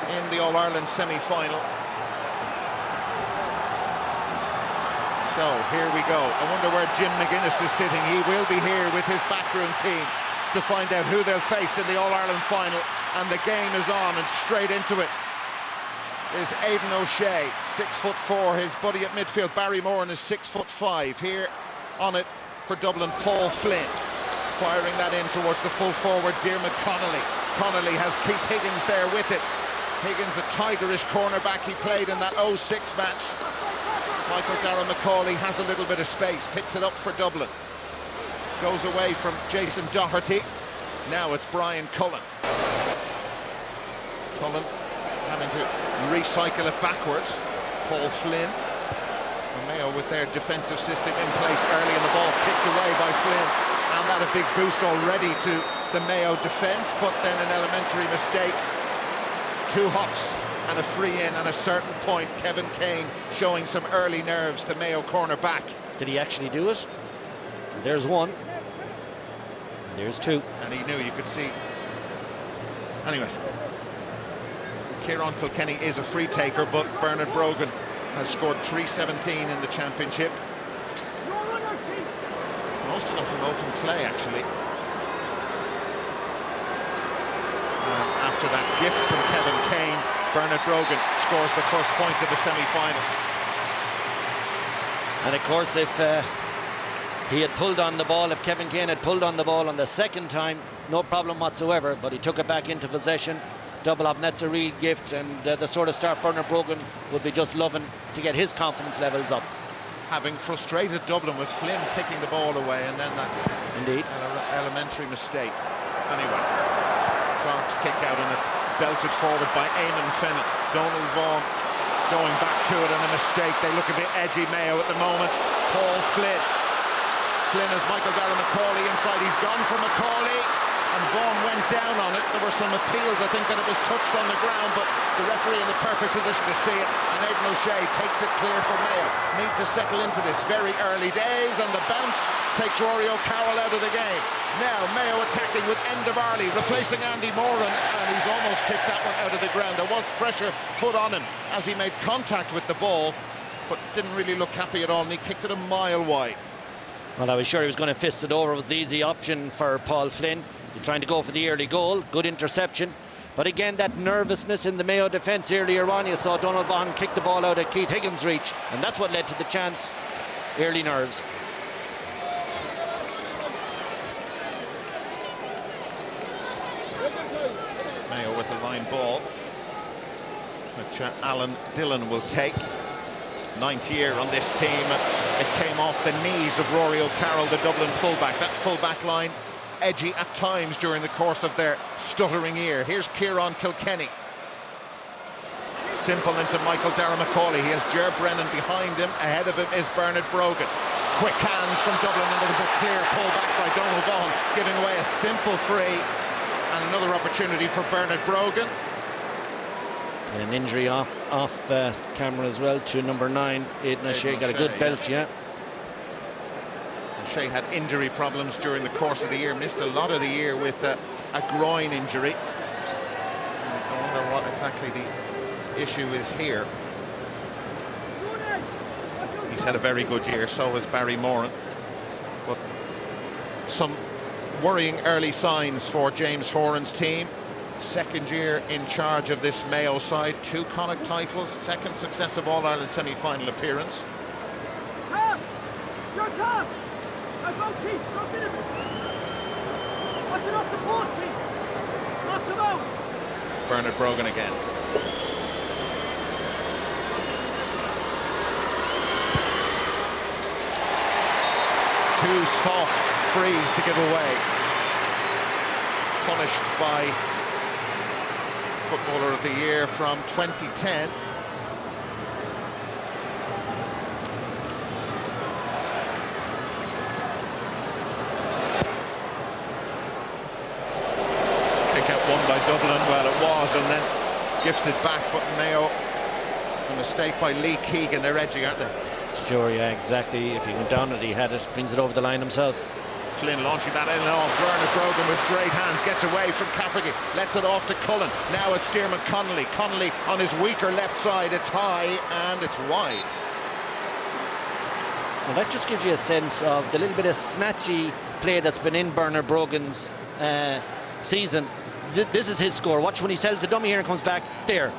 in the All-Ireland semi-final. So here we go. I wonder where Jim McGuinness is sitting. He will be here with his backroom team to find out who they'll face in the All-Ireland final. And the game is on, and straight into it is Aidan O'Shea, 6'4". His buddy at midfield, Barry Moran, is 6'5". Here on it for Dublin, Paul Flynn, firing that in towards the full forward, Diarmuid Connolly. Connolly has Keith Higgins there with it. Higgins, a tigerish cornerback he played in that 06 match. Michael Darragh-Macaulay has a little bit of space, picks it up for Dublin. Goes away from Jason Doherty. Now it's Brian Cullen. Cullen having to recycle it backwards. Paul Flynn. And Mayo with their defensive system in place early, and the ball kicked away by Flynn. And that a big boost already to the Mayo defence, but then an elementary mistake. 2 hops and a free in, and a certain point Kevin Kane showing some early nerves, the Mayo corner back. Did he actually do it? There's one. There's two. And he knew, you could see. Anyway, Kieran Kilkenny is a free taker, but Bernard Brogan has scored 317 in the championship. Most of them from open play, actually. After that gift from Kevin Kane, Bernard Brogan scores the first point of the semi-final. And of course, if he had pulled on the ball, if Kevin Kane had pulled on the ball on the second time, no problem whatsoever, but he took it back into possession. Double up, that's a real gift, and the sort of start Bernard Brogan would be just loving to get his confidence levels up. Having frustrated Dublin with Flynn kicking the ball away, and then that elementary mistake. Anyway, Clark's kick out, and it's belted forward by Eamon Fennell. Donald Vaughan going back to it, and a mistake. They look a bit edgy, Mayo, at the moment. Paul Flynn. Flynn has Michael Darragh-Macaulay inside. He's gone for Macaulay, and Vaughan went down on it. There were some appeals, I think, that it was touched on the ground, but the referee in the perfect position to see it, and Aidan O'Shea takes it clear for Mayo. Need to settle into this, very early days, and the bounce takes Rory O'Carroll out of the game. Now Mayo attacking with Enda Barley, replacing Andy Moran, and he's almost kicked that one out of the ground. There was pressure put on him as he made contact with the ball, but didn't really look happy at all, and he kicked it a mile wide. Well, I was sure he was going to fist it over. It was the easy option for Paul Flynn. He's trying to go for the early goal. Good interception. But again, that nervousness in the Mayo defence earlier on. You saw Donald Vaughan kick the ball out at Keith Higgins' reach, and that's what led to the chance. Early nerves. Mayo with a line ball, which Alan Dillon will take. 9th year on this team. It came off the knees of Rory O'Carroll, the Dublin fullback. That fullback line edgy at times during the course of their stuttering year. Here's Kieran Kilkenny. Simple into Michael Darragh-Macaulay. He has Ger Brennan behind him. Ahead of him is Bernard Brogan. Quick hands from Dublin, and there was a clear pull back by Donald Vaughan, giving away a simple free. And another opportunity for Bernard Brogan. And an injury off camera as well to number 9, Aidan O'Shea. Got a good belt, yeah. O'Shea had injury problems during the course of the year, missed a lot of the year with a groin injury. I wonder what exactly the issue is here. He's had a very good year, so has Barry Moran. But some worrying early signs for James Horan's team. 2nd year in charge of this Mayo side, 2 Connacht titles, 2nd successive All-Ireland semi-final appearance. Bernard Brogan again. Two soft frees to give away. Punished by Footballer of the Year from 2010. Kick out won by Dublin. Well, it was, and then gifted back, but Mayo, a mistake by Lee Keegan. They're edgy, aren't they? Sure, yeah, exactly. If he went down it, he had it, brings it over the line himself. Flynn launching that in and all. Bernard Brogan with great hands, gets away from Cafferty, lets it off to Cullen. Now it's Diarmuid Connolly. Connolly on his weaker left side. It's high and it's wide. Well, that just gives you a sense of the little bit of snatchy play that's been in Bernard Brogan's season. This is his score. Watch when he sells the dummy here and comes back there.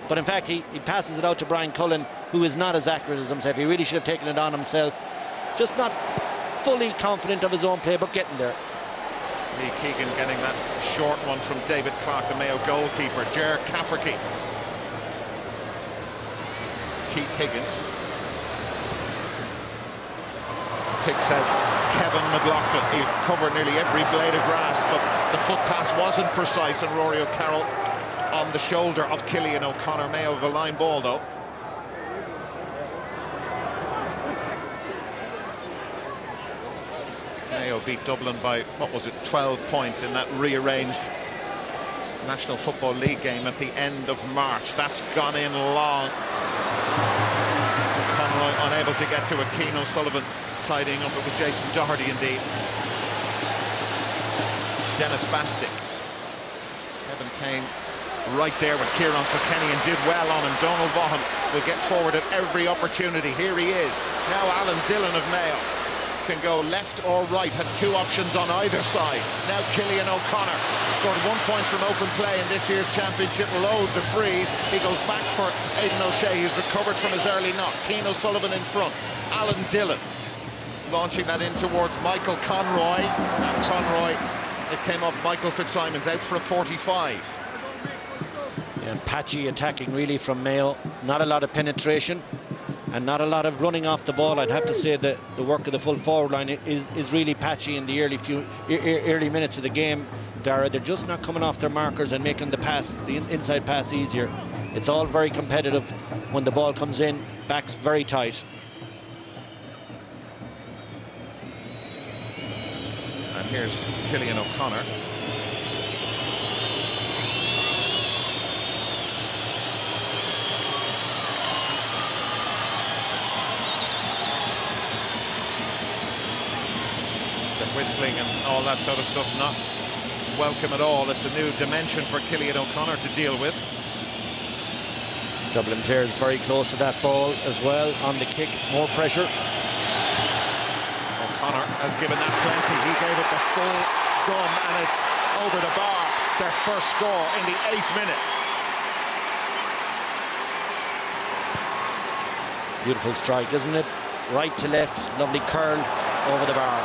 But in fact, he passes it out to Brian Cullen, who is not as accurate as himself. He really should have taken it on himself. Just not fully confident of his own play, but getting there. Lee Keegan getting that short one from David Clark, the Mayo goalkeeper. Ger Cafferty. Keith Higgins. Ticks out Kevin McLaughlin. He covered nearly every blade of grass, but the foot pass wasn't precise, and Rory O'Carroll on the shoulder of Cillian O'Connor. Mayo of a line ball though. Mayo beat Dublin by, what was it, 12 points in that rearranged National Football League game at the end of March. That's gone in long. Conroy unable to get to it. Keane O'Sullivan tidying up. It was Jason Doherty indeed. Dennis Bastick. Kevin Kane right there with Kieran Kilkenny and did well on him. Donald Vaughan will get forward at every opportunity. Here he is. Now Alan Dillon of Mayo can go left or right, had two options on either side. Now Cillian O'Connor scored 1 point from open play in this year's championship, loads of frees. He goes back for Aidan O'Shea, who's recovered from his early knock. Keane O'Sullivan in front. Alan Dillon launching that in towards Michael Conroy. And Conroy, it came off Michael Fitzsimons, out for a 45. Yeah, patchy attacking really from Mayo. Not a lot of penetration and not a lot of running off the ball. I'd have to say that the work of the full forward line is really patchy in the early minutes of the game. Dara, they're just not coming off their markers and making the pass, the inside pass, easier. It's all very competitive when the ball comes in, backs very tight. And here's Cillian O'Connor. Whistling and all that sort of stuff not welcome at all. It's a new dimension for Cillian O'Connor to deal with. Dublin players very close to that ball as well on the kick, more pressure. O'Connor has given that plenty. He gave it the full gun and it's over the bar. Their first score in the 8th minute. Beautiful strike, isn't it? Right to left, lovely curl over the bar.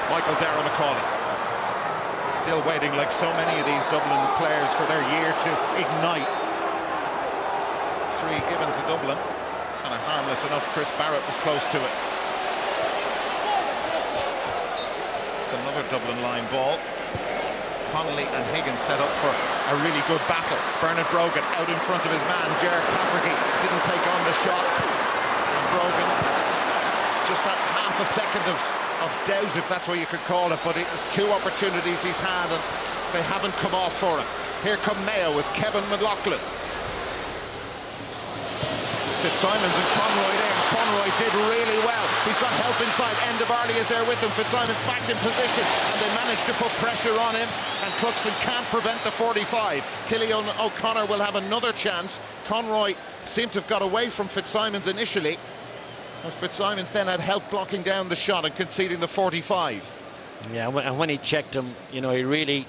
Michael Darragh Macaulay still waiting, like so many of these Dublin players, for their year to ignite. Free given to Dublin, and a harmless enough. Chris Barrett was close to it. It's another Dublin line ball. Connolly and Higgins set up for a really good battle. Bernard Brogan out in front of his man. Ger Cafferty didn't take on the shot, and Brogan just that half a second of doubt, if that's what you could call it, but it was two opportunities he's had and they haven't come off for him. Here come Mayo with Kevin McLaughlin. Fitzsimons and Conroy there, and Conroy did really well. He's got help inside. Enda Barley is there with him. Fitzsimons back in position and they managed to put pressure on him, and Cluxton can't prevent the 45. Cillian O'Connor will have another chance. Conroy seemed to have got away from Fitzsimons initially, and Fitzsimons then had help blocking down the shot and conceding the 45. Yeah, and when he checked him, you know, he really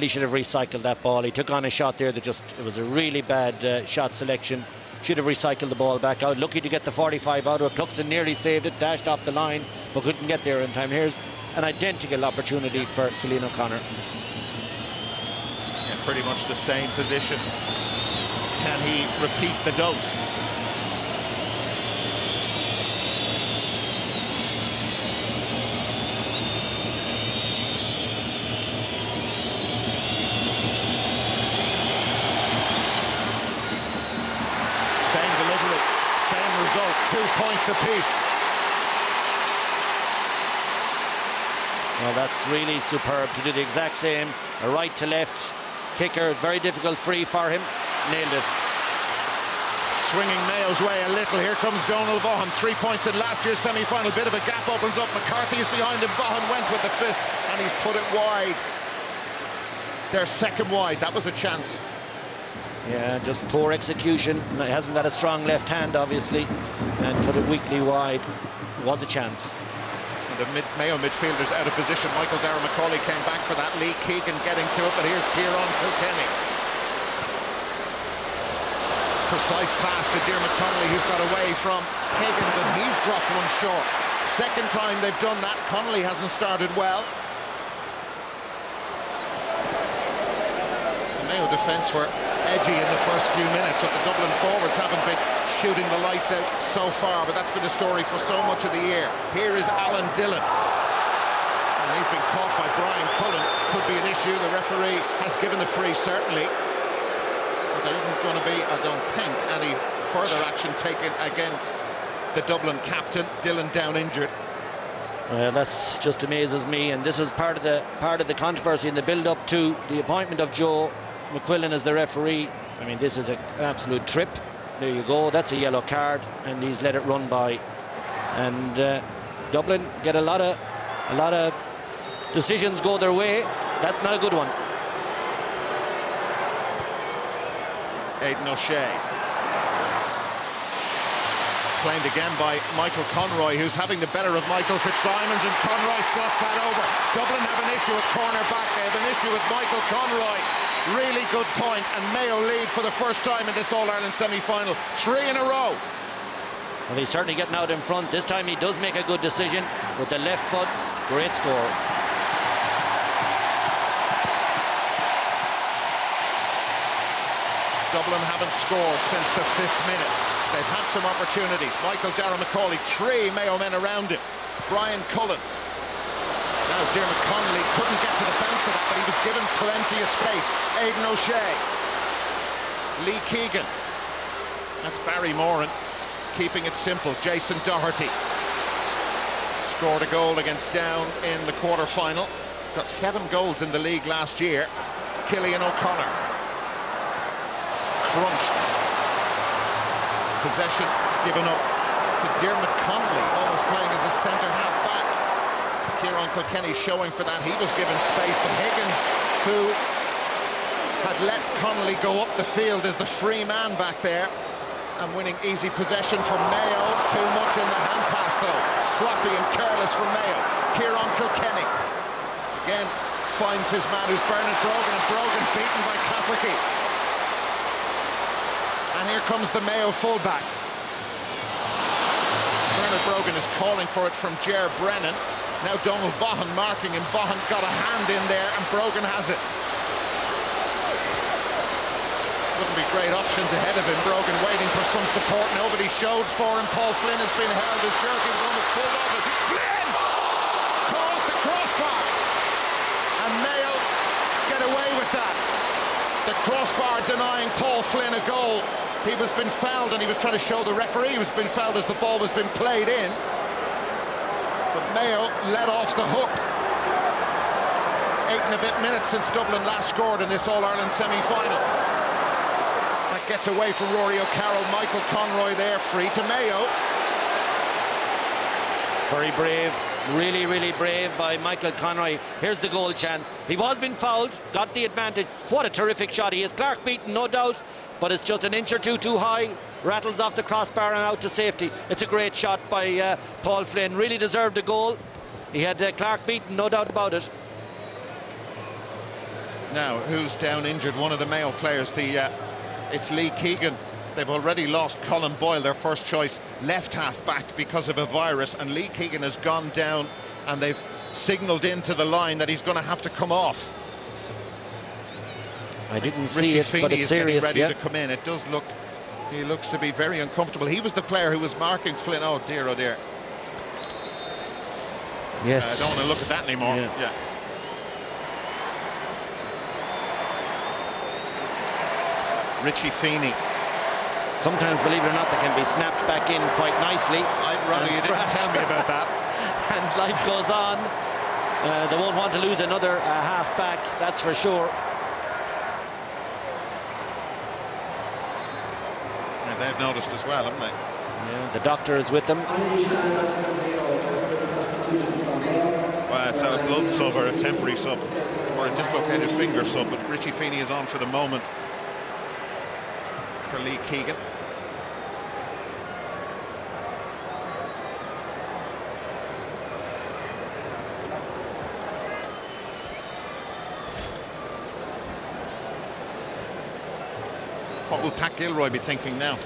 should have recycled that ball. He took on a shot there that it was a really bad shot selection. Should have recycled the ball back out. Lucky to get the 45 out of it. Cluxton nearly saved it, dashed off the line, but couldn't get there in time. Here's an identical opportunity for Cillian O'Connor. Yeah, pretty much the same position. Can he repeat the dose? Same delivery, same result, 2 points apiece. Well, that's really superb to do the exact same. A right to left kicker, very difficult free for him. Nailed it. Swinging Mayo's way a little. Here comes Donal Vaughan. 3 points in last year's semi-final. Bit of a gap opens up. McCarthy is behind him. Vaughan went with the fist and he's put it wide. Their second wide. That was a chance. Yeah, just poor execution. He hasn't got a strong left hand, obviously, and put it weakly wide. It was a chance. And the Mayo midfielders out of position. Michael Darragh-Macaulay came back for that. Lee Keegan getting to it, but here's Kieran Kilkenny. Precise pass to Diarmuid Connolly, who's got away from Higgins, and he's dropped one short. Second time they've done that. Connolly hasn't started well. The Mayo defence were edgy in the first few minutes, but the Dublin forwards haven't been shooting the lights out so far, but that's been the story for so much of the year. Here is Alan Dillon, and he's been caught by Brian Cullen. Could be an issue. The referee has given the free, certainly. There isn't going to be, I don't think, any further action taken against the Dublin captain. Dillon down injured. Well, that's just amazes me, and this is part of the controversy in the build-up to the appointment of Joe McQuillan as the referee. I mean, this is an absolute trip. There you go. That's a yellow card, and he's let it run by. And Dublin get a lot of decisions go their way. That's not a good one. Aidan O'Shea. Claimed again by Michael Conroy, who's having the better of Michael Fitzsimons, and Conroy slots that over. Dublin have an issue at cornerback. They have an issue with Michael Conroy. Really good point, and Mayo lead for the first time in this All-Ireland semi-final. 3 in a row. Well, he's certainly getting out in front. This time he does make a good decision with the left foot. Great score. Dublin haven't scored since the 5th minute. They've had some opportunities. Michael Darragh-Macaulay, 3 Mayo men around him. Brian Cullen. Now Diarmuid Connolly couldn't get to the bounce of that, but he was given plenty of space. Aidan O'Shea. Lee Keegan. That's Barry Moran keeping it simple. Jason Doherty scored a goal against Down in the quarter-final. Got 7 goals in the league last year. Cillian O'Connor. Crunched. Possession given up to Diarmuid Connolly, almost playing as a centre-half back. Kieran Kilkenny showing for that. He was given space, but Higgins, who had let Connolly go up the field, is the free man back there, and winning easy possession for Mayo. Too much in the hand pass, though. Sloppy and careless from Mayo. Kieran Kilkenny again finds his man, who's Bernard Brogan, and Brogan beaten by Cafferty. And here comes the Mayo fullback. Bernard Brogan is calling for it from Ger Brennan. Now Donal Vaughan marking him. Vaughan got a hand in there, and Brogan has it. Wouldn't be great options ahead of him. Brogan waiting for some support. Nobody showed for him. Paul Flynn has been held. His jersey was almost pulled off it. Flynn! Calls the crossbar. And Mayo get away with that. The crossbar denying Paul Flynn a goal. He was been fouled, and he was trying to show the referee he was been fouled as the ball was being played in. But Mayo let off the hook. 8 and a bit minutes since Dublin last scored in this All-Ireland semi-final. That gets away from Rory O'Carroll. Michael Conroy there, free to Mayo. Very brave, really brave by Michael Conroy. Here's the goal chance. He was being fouled, got the advantage. What a terrific shot he is. Clark beaten, no doubt, but it's just an inch or two too high. Rattles off the crossbar and out to safety. It's a great shot by Paul Flynn. Really deserved a goal. He had Clark beaten, no doubt about it. Now, who's down injured? One of the Mayo players. It's Lee Keegan. They've already lost Colin Boyle, their first choice left half back, because of a virus, and Lee Keegan has gone down, and they've signalled into the line that he's going to have to come off. I didn't see Richie it, Feeney but it's is serious. getting ready to come in. It does look, he looks to be very uncomfortable. He was the player who was marking Flynn. Oh dear, oh dear. Yes. I don't want to look at that anymore. Yeah. Richie Feeney. Sometimes, believe it or not, they can be snapped back in quite nicely. I'd rather you didn't tell me about that. And life goes on. They won't want to lose another half back, that's for sure. And They've noticed as well, haven't they? Yeah, the doctor is with them. Well, it's a blood sub or a temporary sub or a dislocated finger sub, but Richie Feeney is on for the moment for Lee Keegan. What will Pat Gilroy be thinking now?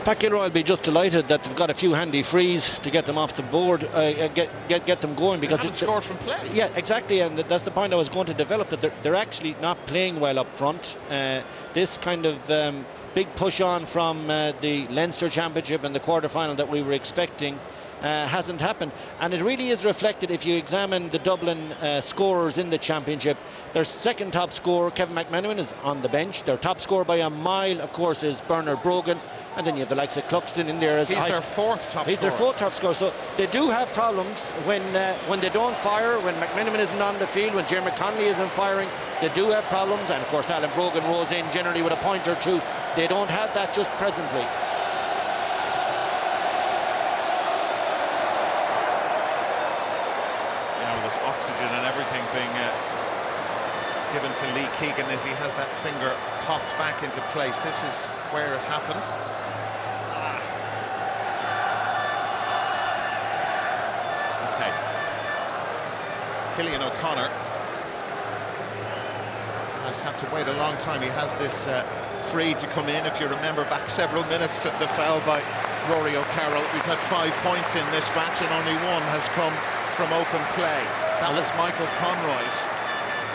Pat Gilroy will be just delighted that they've got a few handy frees to get them off the board, get them going, because it's scored from play. Yeah, exactly, and that's the point I was going to develop, that they're actually not playing well up front. This kind of big push on from the Leinster Championship and the quarter-final that we were expecting hasn't happened, and it really is reflected if you examine the Dublin scorers in the championship. Their second top scorer, Kevin McMenamin, is on the bench. Their top scorer by a mile, of course, is Bernard Brogan, and then you have the likes of Cluxton in there. He's their fourth top scorer. He's their fourth top scorer, so they do have problems when they don't fire, when McMenamin isn't on the field, when Jeremy Connolly isn't firing. They do have problems, and of course Alan Brogan rolls in generally with a point or two. They don't have that just presently. Oxygen and everything being given to Lee Keegan as he has that finger popped back into place. This is where it happened. Okay. Cillian O'Connor has had to wait a long time. He has this free to come in. If you remember back several minutes to the foul by Rory O'Carroll, we've had 5 points in this match and only one has come from open play. That was Michael Conroy's.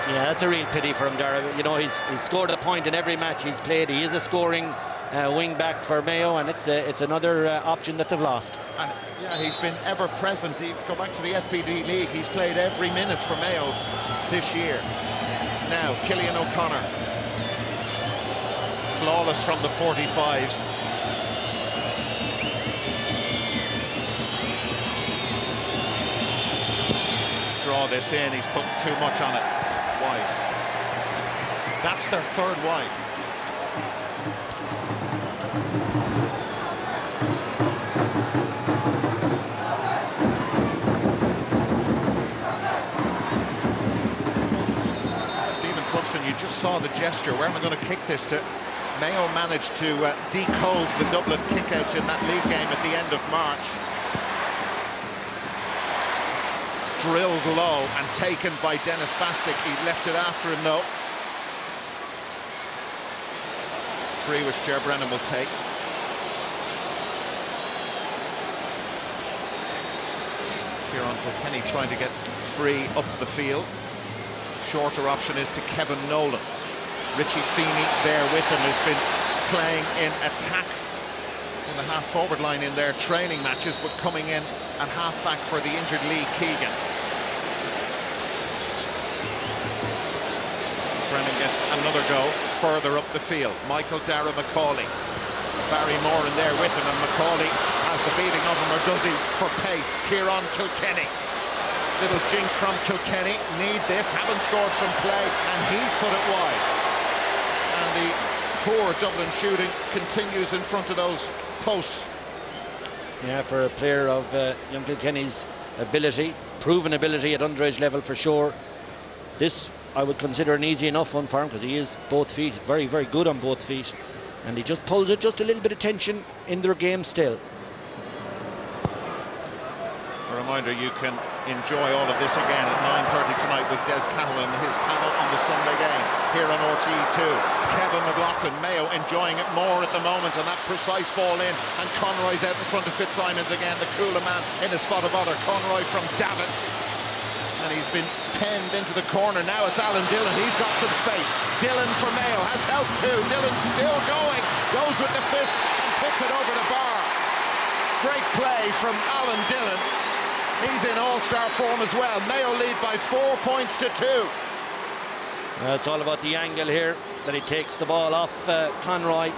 Yeah, that's a real pity for him, Dara. You know, he's scored a point in every match he's played. He is a scoring wing back for Mayo, and it's another option that they've lost. And yeah, he's been ever present. Go back to the FBD League. He's played every minute for Mayo this year. Now, Cillian O'Connor, flawless from the 45s. Draw this in, he's put too much on it. Wide. That's their third wide. Stephen Cluxton, you just saw the gesture. Where am I going to kick this to? Mayo managed to decode the Dublin kickouts in that league game at the end of March. Drilled low and taken by Dennis Bastick. He left it after him though. Free which Ger Brennan will take. Kieran Kilkenny trying to get free up the field. Shorter option is to Kevin Nolan. Richie Feeney there with him has been playing in attack in the half-forward line in their training matches, but coming in at half-back for the injured Lee Keegan. Brennan gets another go further up the field. Michael Dara McCauley. Barry Moore in there with him, and McCauley has the beating of him, or does he, for pace. Kieran Kilkenny. Little jink from Kilkenny. Need this, haven't scored from play, and he's put it wide. And the poor Dublin shooting continues in front of those posts. Yeah, for a player of young Kilkenny's ability, proven ability at underage level for sure, this I would consider an easy enough one for him, because he is both feet, very, very good on both feet, and he just pulls it, just a little bit of tension in their game still. A reminder, you can enjoy all of this again at 9:30 tonight with Des Cahill and his panel on the Sunday game here on RTE2. Kevin McLaughlin, Mayo enjoying it more at the moment, and that precise ball in, and Conroy's out in front of Fitzsimons again, the cooler man in a spot of bother. Conroy from Davitz, and he's been penned into the corner. Now it's Alan Dillon, he's got some space. Dillon for Mayo has help too. Dillon's still going, goes with the fist and puts it over the bar. Great play from Alan Dillon. He's in all-star form as well. Mayo lead by 4 points to 2. It's all about the angle here, that he takes the ball off Conroy.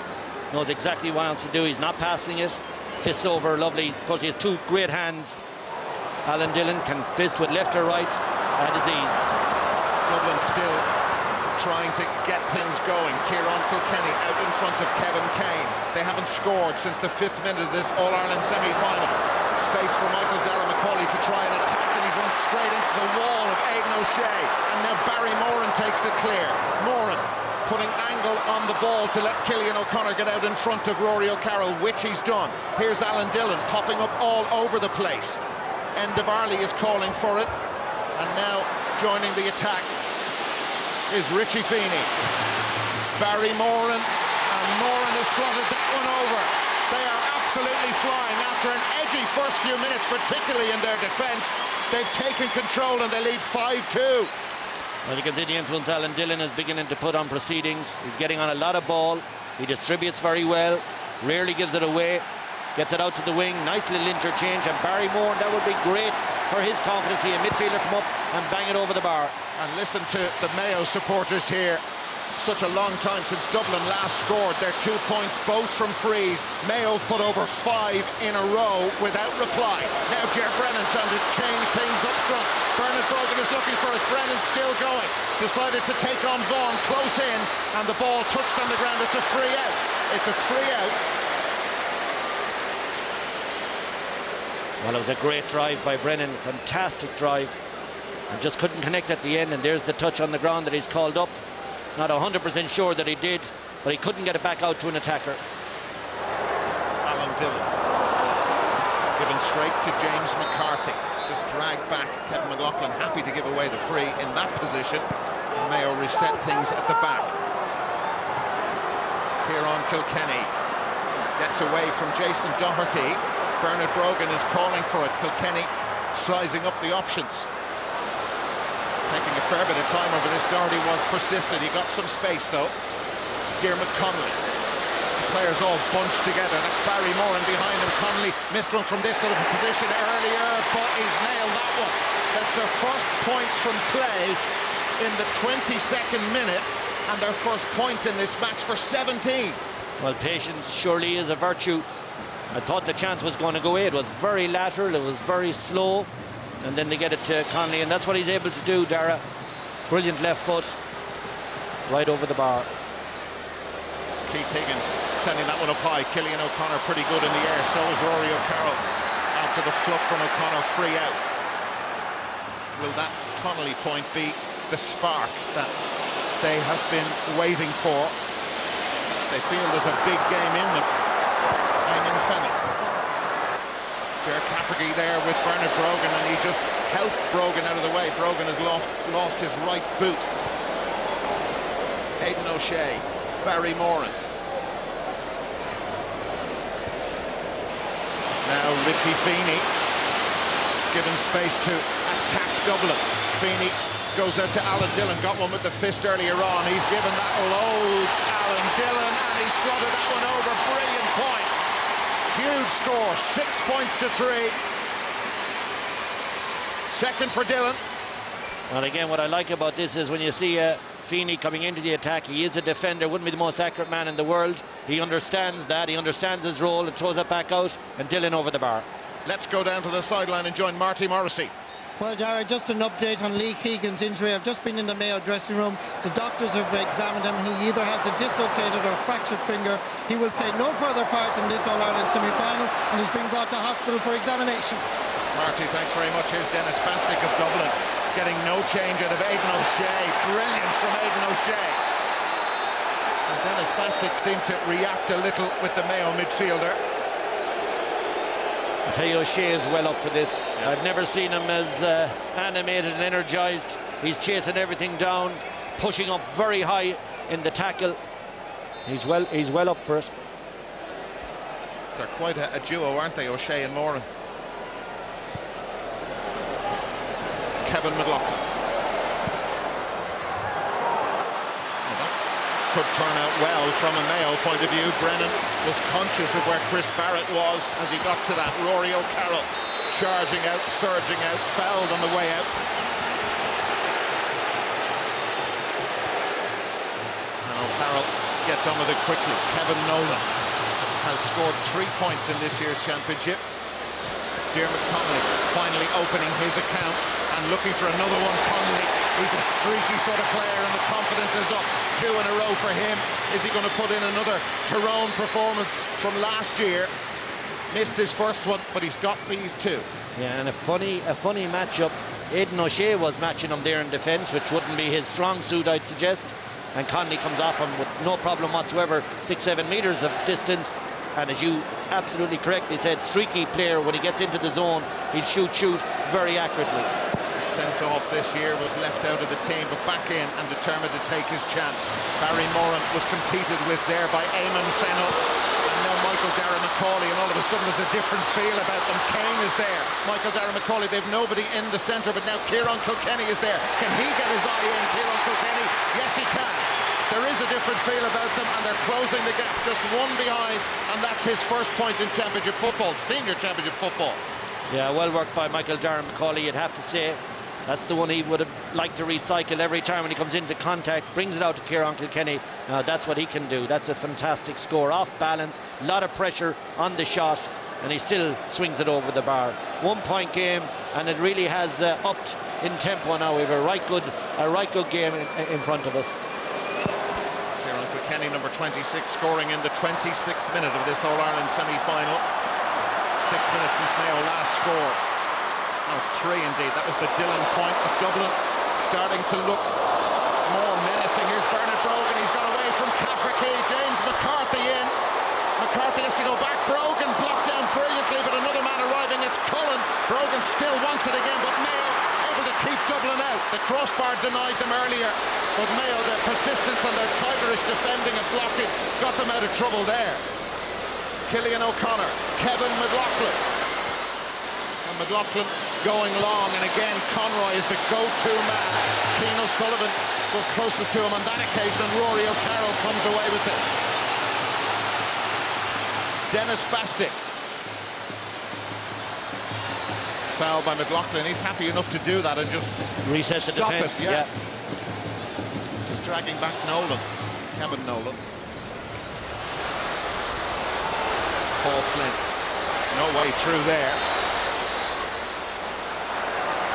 Knows exactly what he wants to do. He's not passing it. Fists over, lovely. Of course, he has two great hands. Alan Dillon can fist with left or right at his ease. Dublin still trying to get things going. Kieran Kilkenny out in front of Kevin Kane. They haven't scored since the 5th minute of this All-Ireland semi-final. Space for Michael Darragh-McCauley to try and attack, and he's run straight into the wall of Aidan O'Shea. And now Barry Moran takes it clear. Moran putting angle on the ball to let Cillian O'Connor get out in front of Rory O'Carroll, which he's done. Here's Alan Dillon popping up all over the place. Endavarley is calling for it, and now joining the attack is Richie Feeney. Barry Moran, and Moran has slotted that one over. They are absolutely flying after an edgy first few minutes, particularly in their defence. They've taken control and they lead 5-2. Well, you can see the influence Alan Dillon is beginning to put on proceedings. He's getting on a lot of ball. He distributes very well, rarely gives it away, gets it out to the wing. Nice little interchange, and Barry Moran, that would be great for his confidence. See a midfielder come up and bang it over the bar. And listen to the Mayo supporters here. Such a long time since Dublin last scored. Their 2 points, both from frees. Mayo put over 5 in a row without reply. Now Ger Brennan trying to change things up front. Bernard Brogan is looking for it. Brennan still going. Decided to take on Vaughan close in, and the ball touched on the ground. It's a free out. It's a free out. Well, it was a great drive by Brennan. Fantastic drive. And just couldn't connect at the end, and there's the touch on the ground that he's called up. Not 100% sure that he did, but he couldn't get it back out to an attacker. Alan Dillon given straight to James McCarthy. Just dragged back. Kevin McLaughlin happy to give away the free in that position. And Mayo reset things at the back. Kieran Kilkenny gets away from Jason Doherty. Bernard Brogan is calling for it. Kilkenny sizing up the options. Taking a fair bit of time over this. Doherty was persistent. He got some space though. Dermot Connolly. The players all bunched together. That's Barry Moran behind him. Connolly missed one from this sort of a position earlier, but he's nailed that one. That's their first point from play in the 22nd minute, and their first point in this match for 17. Well, patience surely is a virtue. I thought the chance was going to go in. It was very lateral, it was very slow, and then they get it to Connolly, and that's what he's able to do. Dara, brilliant left foot, right over the bar. Keith Higgins sending that one up high. Cillian O'Connor pretty good in the air, so is Rory O'Carroll. After the fluff from O'Connor, free out. Will that Connolly point be the spark that they have been waiting for? They feel there's a big game in them. Eamon Fennell. Ger Cafferty there with Bernard Brogan, and he just helped Brogan out of the way. Brogan has lost his right boot. Aidan O'Shea, Barry Moran. Now Richie Feeney given space to attack Dublin. Feeney goes out to Alan Dillon, got one with the fist earlier on. He's given that loads, Alan Dillon, and he slotted that one over. Brilliant point. Huge score, 6 points to 3. Second for Dillon. Well, again, what I like about this is when you see Feeney coming into the attack, he is a defender, wouldn't be the most accurate man in the world. He understands that, he understands his role, and throws it back out, and Dillon over the bar. Let's go down to the sideline and join Marty Morrissey. Well, Dara, just an update on Lee Keegan's injury. I've just been in the Mayo dressing room. The doctors have examined him. He either has a dislocated or fractured finger. He will play no further part in this All-Ireland semi-final, and he's being brought to hospital for examination. Marty, thanks very much. Here's Dennis Bastick of Dublin, getting no change out of Aidan O'Shea. Brilliant from Aidan O'Shea. And Dennis Bastick seemed to react a little with the Mayo midfielder. I tell you, O'Shea is well up for this. Yeah. I've never seen him as animated and energised. He's chasing everything down, pushing up very high in the tackle. He's well up for it. They're quite a duo, aren't they, O'Shea and Moran? Kevin McLaughlin. Could turn out well from a Mayo point of view. Brennan was conscious of where Chris Barrett was as he got to that. Rory O'Carroll charging out, surging out, fouled on the way out. And O'Carroll gets on with it quickly. Kevin Nolan has scored 3 points in this year's championship. Dermot Connolly finally opening his account and looking for another one. Connolly He's a streaky sort of player, and the confidence is up. 2 in a row for him. Is he going to put in another Tyrone performance from last year? Missed his first one, but he's got these 2. Yeah, and a funny matchup. Aidan O'Shea was matching him there in defence, which wouldn't be his strong suit, I'd suggest. And Conley comes off him with no problem whatsoever, 6-7 metres of distance. And as you absolutely correctly said, streaky player. When he gets into the zone, he'll shoot very accurately. Sent off this year, was left out of the team, but back in and determined to take his chance. Barry Moran was competed with there by Eamon Fennell, and now Michael Darragh-Macaulay, and all of a sudden there's a different feel about them. Kane is there, Michael Darragh-Macaulay, they've nobody in the centre, but now Kieran Kilkenny is there. Can he get his eye in, Kieran Kilkenny? Yes, he can. There is a different feel about them, and they're closing the gap, just 1 behind, and that's his first point in championship football, senior championship football. Yeah, well worked by Michael Darragh-Macaulay, you'd have to say. That's the one he would have liked to recycle every time when he comes into contact, brings it out to Kieran Kilkenny. Now that's what he can do. That's a fantastic score, off balance, a lot of pressure on the shot, and he still swings it over the bar. 1 point game, and it really has upped in tempo now. We have a right good game in front of us. Kieran Kilkenny, number 26, scoring in the 26th minute of this All-Ireland semi-final. 6 minutes since Mayo last scored. Now it's 3 indeed. That was the Dillon point of Dublin, starting to look more menacing. Here's Bernard Brogan. He's got away from Cafferkey. James McCarthy in. McCarthy has to go back. Brogan blocked down brilliantly, but another man arriving. It's Cullen. Brogan still wants it again, but Mayo able to keep Dublin out. The crossbar denied them earlier, but Mayo, their persistence and their tigerish defending and blocking got them out of trouble there. Killian O'Connor, Kevin McLaughlin, and McLaughlin going long, and again Conroy is the go-to man. Cian O'Sullivan was closest to him on that occasion, and Rory O'Carroll comes away with it. Dennis Bastick, foul by McLaughlin. He's happy enough to do that and just reset the stop defence. it. Yeah. Just dragging back Nolan, Kevin Nolan. Paul Flynn, no way through there.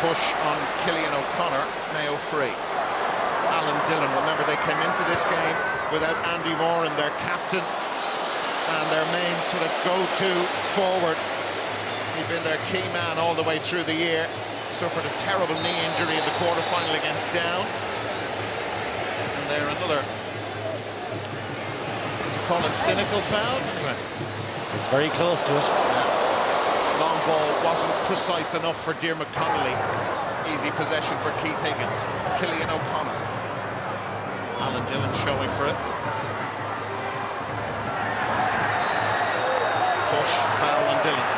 Push on Killian O'Connor, Mayo free. Alan Dillon, remember they came into this game without Andy Moran, their captain and their main sort of go-to forward. He'd been their key man all the way through the year. Suffered a terrible knee injury in the quarter-final against Down. And there another, would you call it cynical foul? Anyway. It's very close to it. Yeah. Long ball wasn't precise enough for Diarmuid Connolly. Easy possession for Keith Higgins. Killian O'Connor. Alan Dillon showing for it. Push, foul on Dillon.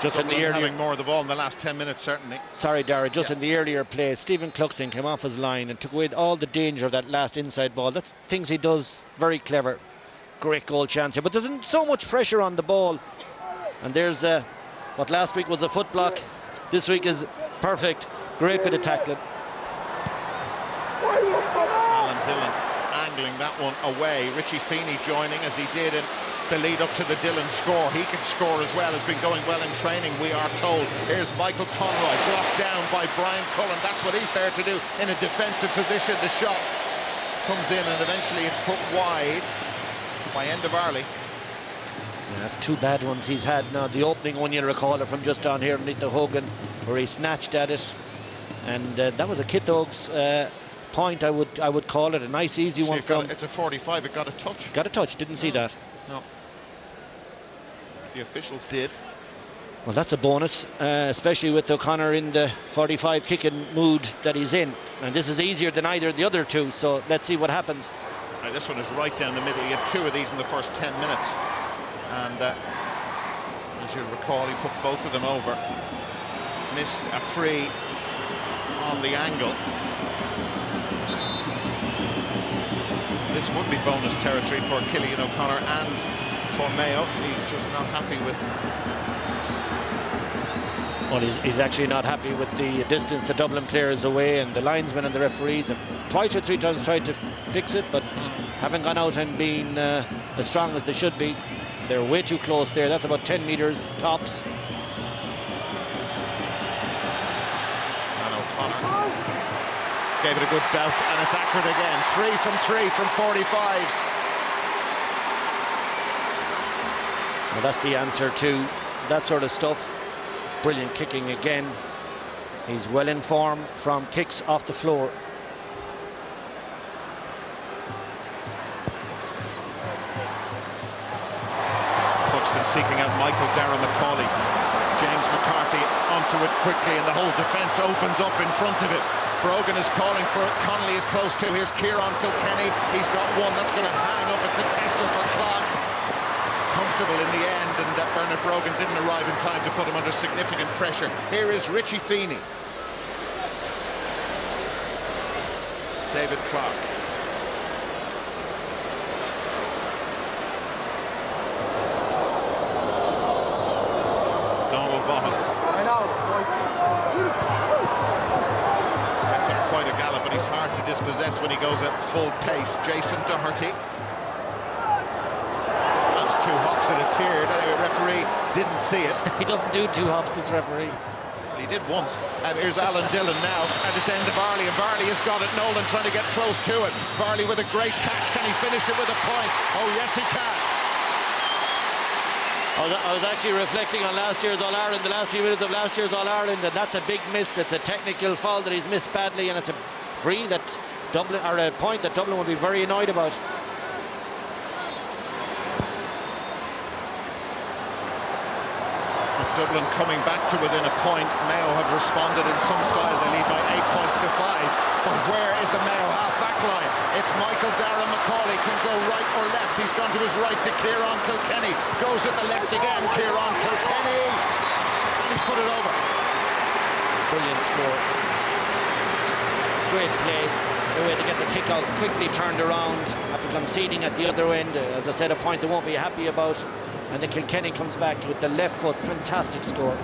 Just Dublin in the earlier, having more of the ball in the last 10 minutes, certainly. Sorry, Dara, just in the earlier play, Stephen Cluxton came off his line and took away all the danger of that last inside ball. That's things he does very clever. Great goal chance here, but there's so much pressure on the ball. And there's what last week was a foot block, this week is perfect. Great bit of tackling. Alan Dillon angling that one away. Richie Feeney joining as he did in the lead up to the Dillon score. He can score as well, has been going well in training, we are told. Here's Michael Conroy, blocked down by Brian Cullen. That's what he's there to do in a defensive position. The shot comes in and eventually it's put wide by End of Arley. Yeah, that's 2 bad ones he's had now. The opening one, you'll recall it from just down here underneath the Hogan, where he snatched at it, and that was a Kithogue's point, I would call it. A nice easy one from. It's a 45. It got a touch. Got a touch. Didn't see that. No. The officials did. Well, that's a bonus, especially with O'Connor in the 45 kicking mood that he's in, and this is easier than either of the other two. So let's see what happens. Right, this one is right down the middle. He had 2 of these in the first 10 minutes. And as you'll recall, he put both of them over. Missed a free on the angle. This would be bonus territory for Killian O'Connor and for Mayo. He's just not happy with... Well, he's actually not happy with the distance the Dublin players away, and the linesmen and the referees have twice or 3 times tried to fix it, but haven't gone out and been as strong as they should be. They're way too close there. That's about 10 metres tops. And O'Connor gave it a good belt, and it's accurate again. 3 from 3 from 45s. Well, that's the answer to that sort of stuff. Brilliant kicking again. He's well informed from kicks off the floor. Buxton seeking out Michael Darragh-McCauley. James McCarthy onto it quickly, and the whole defence opens up in front of it. Brogan is calling for it. Connolly is close to. Here's Kieran Kilkenny. He's got one. That's going to hang up. It's a tester for Clark. Comfortable in the end, and Bernard Brogan didn't arrive in time to put him under significant pressure. Here is Richie Feeney. David Clark. Donald Vaughan. Gets up quite a gallop, but he's hard to dispossess when he goes at full pace. Jason Doherty. That was 2 hops, it appeared. Anyway, referee didn't see it. He doesn't do 2 hops, this referee. He did once. Here's Alan Dillon now, and it's end to Varley, and Varley has got it. Nolan trying to get close to it. Varley with a great catch. Can he finish it with a point? Oh, yes, he can. I was actually reflecting on last year's All-Ireland, the last few minutes of last year's All-Ireland, and that's a big miss. It's a technical foul that he's missed badly, and it's a free that Dublin, or a point that Dublin will be very annoyed about. Dublin coming back to within a point. Mayo have responded in some style. They lead by 8 points to 5. But where is the Mayo half-back line? It's Michael Darragh-McCauley. Can go right or left. He's gone to his right to Kieran Kilkenny. Goes at the left again. Kieran Kilkenny. And he's put it over. Brilliant score. Great play. The way to get the kick out quickly turned around after conceding at the other end. As I said, a point they won't be happy about. And then Kilkenny comes back with the left foot. Fantastic score.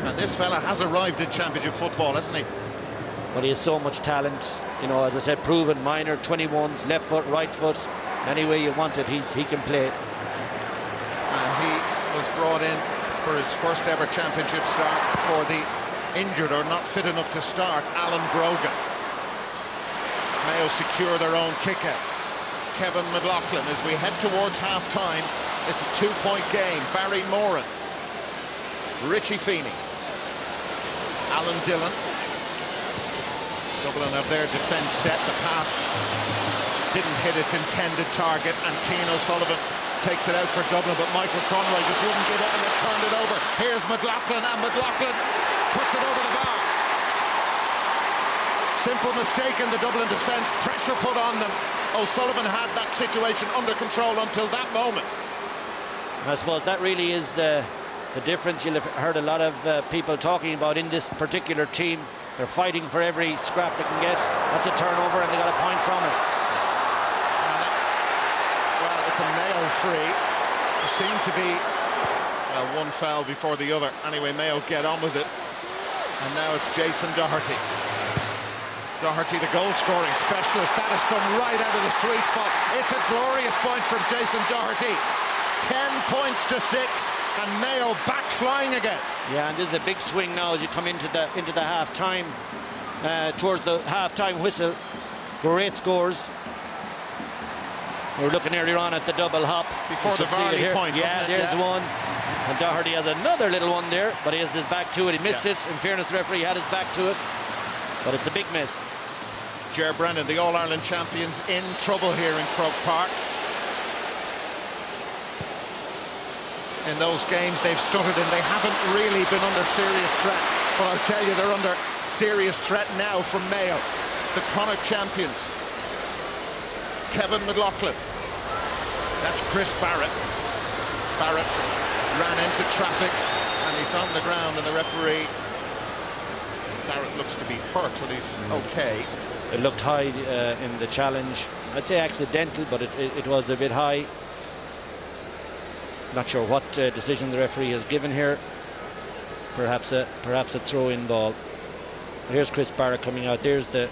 And this fella has arrived in championship football, hasn't he? But he has so much talent. You know, as I said, proven minor, 21s, left foot, right foot. Any way you want it, he can play. And he was brought in for his first ever championship start for the injured or not fit enough to start, Alan Brogan. Mayo secure their own kick out. Kevin McLaughlin as we head towards half-time. It's a 2-point game. Barry Moran, Richie Feeney, Alan Dillon. Dublin have their defence set. The pass didn't hit its intended target, and Cian O'Sullivan takes it out for Dublin, but Michael Conroy just wouldn't give up and it turned it over. Here's McLaughlin, and McLaughlin puts it over the bar. Simple mistake in the Dublin defence, pressure put on them. O'Sullivan had that situation under control until that moment. I suppose that really is the difference. You'll have heard a lot of people talking about in this particular team. They're fighting for every scrap they can get. That's a turnover, and they got a point from it. Well, it's a Mayo free. There seemed to be one foul before the other. Anyway, Mayo get on with it. And now it's Jason Doherty. Doherty, the goal-scoring specialist. That has come right out of the sweet spot. It's a glorious point from Jason Doherty. 10 points to 6, and Mayo back flying again. Yeah, and this is a big swing now as you come into the half-time, towards the half-time whistle. Great scores. We were looking earlier on at the double hop before the Varley point. Yeah, there's one. And Doherty has another little one there, but he has his back to it. He missed it. In fairness, the referee had his back to it, but it's a big miss. Ger Brennan, the All-Ireland champions, in trouble here in Croke Park. In those games they've stuttered and they haven't really been under serious threat, but I'll tell you, they're under serious threat now from Mayo, the Connacht champions. Kevin McLaughlin, that's Chris Barrett. Barrett ran into traffic and he's on the ground, and the referee, Barrett looks to be hurt, but he's okay. It looked high in the challenge. I'd say accidental, but it was a bit high. Not sure what decision the referee has given here. Perhaps a throw-in ball. Here's Chris Barrett coming out. There's the...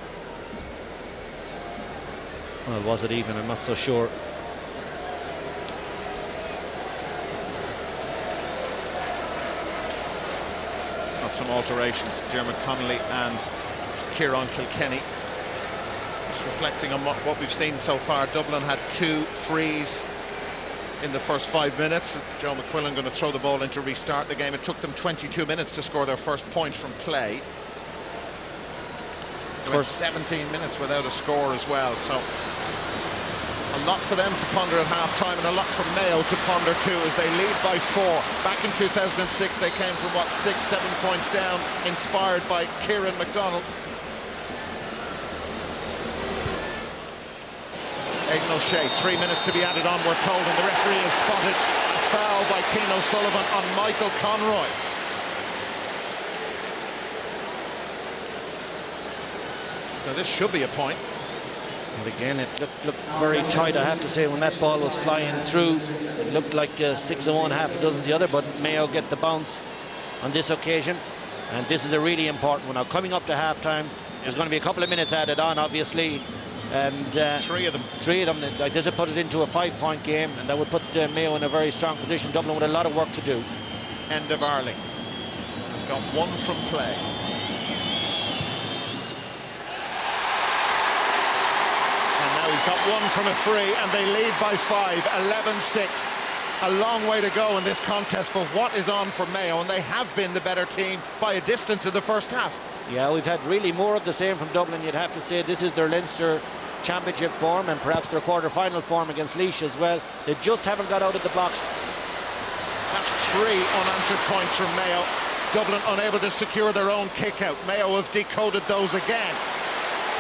Well, was it even? I'm not so sure. Got some alterations. Dermot Connolly and Kieran Kilkenny. Just reflecting on what we've seen so far, Dublin had 2 frees in the first 5 minutes. Joe McQuillan going to throw the ball in to restart the game. It took them 22 minutes to score their first point from play. They went 17 minutes without a score as well, so a lot for them to ponder at half-time, and a lot for Mayo to ponder too, as they lead by 4. Back in 2006 they came from 6-7 points down, inspired by Kieran MacDonald. Aidan O'Shea, 3 minutes to be added on, we're told, and the referee has spotted a foul by Cian O'Sullivan on Michael Conroy. So this should be a point. And again, it looked very tight, I have to say, when that ball was flying through. It looked like 6 of one, half a dozen the other, but Mayo get the bounce on this occasion. And this is a really important one. Now, coming up to half-time, there's going to be a couple of minutes added on, obviously. And 3 of them. Like this would put it into a 5-point game, and that would put Mayo in a very strong position. Dublin with a lot of work to do. End of Arling has got 1 from play. And now he's got 1 from a free, and they lead by 5, 11-6. A long way to go in this contest, but what is on for Mayo? And they have been the better team by a distance in the first half. Yeah, we've had really more of the same from Dublin, you'd have to say. This is their Leinster Championship form, and perhaps their quarter-final form against Laois as well. They just haven't got out of the blocks. That's 3 unanswered points from Mayo. Dublin unable to secure their own kick-out. Mayo have decoded those again.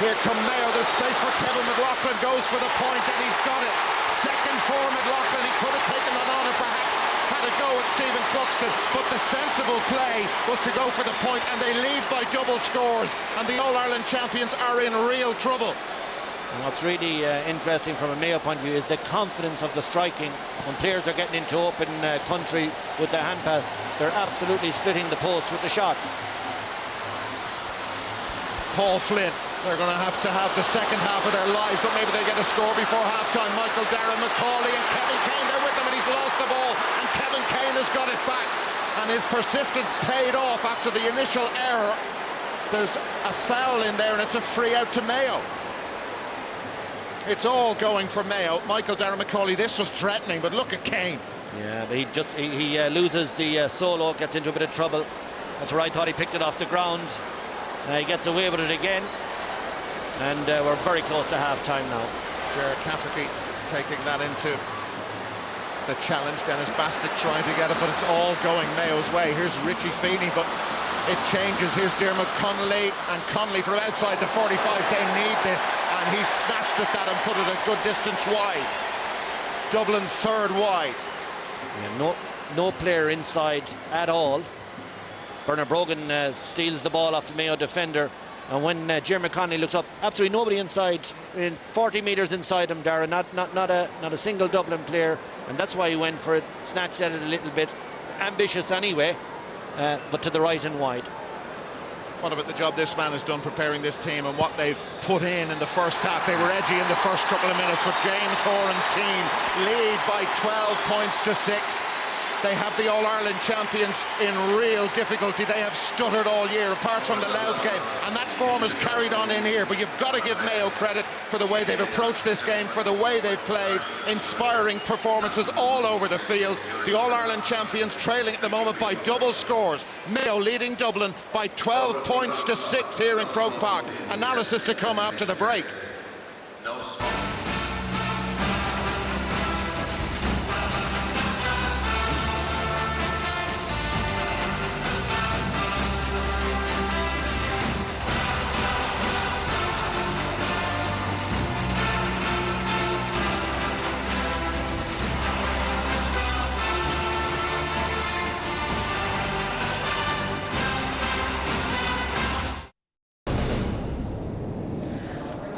Here come Mayo, there's space for Kevin McLaughlin, goes for the point, and he's got it. Second for McLaughlin, he could have taken that on, or perhaps had a go at Stephen Cluxton, but the sensible play was to go for the point, and they lead by double scores, and the All-Ireland champions are in real trouble. And what's really interesting from a Mayo point of view is the confidence of the striking. When players are getting into open country with the hand pass, they're absolutely splitting the post with the shots. Paul Flynn, they're going to have the second half of their lives, but maybe they get a score before half-time. Michael Darragh, McCauley and Kevin Kane, they're with him, and he's lost the ball, and Kevin Kane has got it back, and his persistence paid off after the initial error. There's a foul in there, and it's a free out to Mayo. It's all going for Mayo. Michael Darragh, McCauley, this was threatening, but look at Kane. Yeah, but he loses the solo, gets into a bit of trouble. That's where I thought he picked it off the ground. He gets away with it again, and we're very close to half-time now. Jared Cafferty taking that into the challenge. Dennis Bastick trying to get it, but it's all going Mayo's way. Here's Richie Feeney, but it changes. Here's Dermot Connolly, and Connolly from outside the 45. They need this, and he snatched at that and put it a good distance wide. Dublin's third wide. Yeah, no player inside at all. Bernard Brogan steals the ball off the Mayo defender, and when Jeremy Connolly looks up, absolutely nobody inside, in 40 metres inside him, Darragh, not a single Dublin player, and that's why he went for it, snatched at it a little bit, ambitious anyway, but to the right and wide. What about the job this man has done preparing this team and what they've put in the first half? They were edgy in the first couple of minutes, but James Horan's team lead by 12 points to 6. They have the All-Ireland champions in real difficulty. They have stuttered all year, apart from the Louth game, and that form is carried on in here. But you've got to give Mayo credit for the way they've approached this game, for the way they've played. Inspiring performances all over the field. The All-Ireland champions trailing at the moment by double scores. Mayo leading Dublin by 12 points to 6 here in Croke Park. Analysis to come after the break.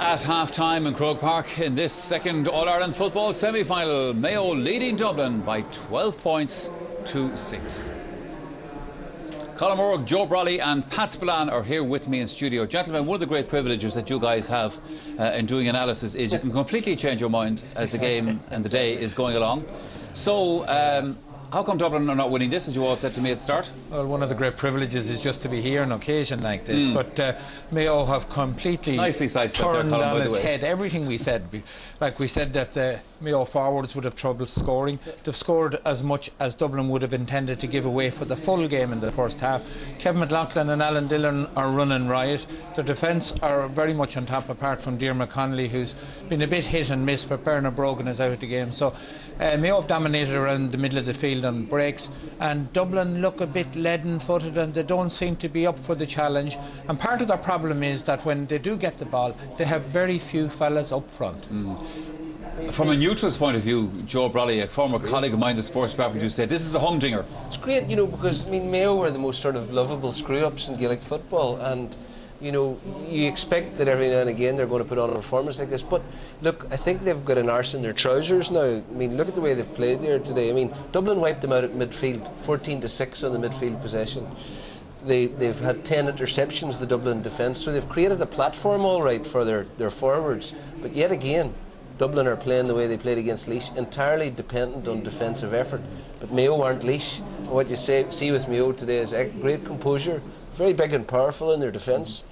At half-time in Croke Park in this second All-Ireland football semi-final, Mayo leading Dublin by 12 points to 6. Colin Morg, Joe Brawley and Pat Spillane are here with me in studio. Gentlemen, one of the great privileges that you guys have in doing analysis is you can completely change your mind as the game and the day is going along. So, How come Dublin are not winning this, as you all said to me at the start? Well, one of the great privileges is just to be here on occasion like this. But Mayo have completely Nicely sidestepped turned there, Colin, on by the its way. head everything we said. Like we said that the Mayo forwards would have trouble scoring. They've scored as much as Dublin would have intended to give away for the full game in the first half. Kevin McLaughlin and Alan Dillon are running riot. Their defence are very much on top, apart from Diarmuid Connolly, who's been a bit hit and miss, but Bernard Brogan is out of the game. So Mayo have dominated around the middle of the field on breaks, and Dublin look a bit leaden-footed and they don't seem to be up for the challenge. And part of their problem is that when they do get the ball, they have very few fellas up front. From a neutral's point of view, Joe Brolly, a former colleague of mine, the sports department, you said this is a humdinger. It's great, you know, because I mean Mayo are the most sort of lovable screw-ups in Gaelic football, and you know, you expect that every now and again they're going to put on a performance like this. But look, I think they've got an arse in their trousers now. I mean, look at the way they've played there today. I mean, Dublin wiped them out at midfield, 14-6 on the midfield possession. They've had 10 interceptions, the Dublin defence, so they've created a platform all right for their forwards. But yet again, Dublin are playing the way they played against Laois, entirely dependent on defensive effort. But Mayo aren't Laois. And what you see with Mayo today is great composure, very big and powerful in their defence.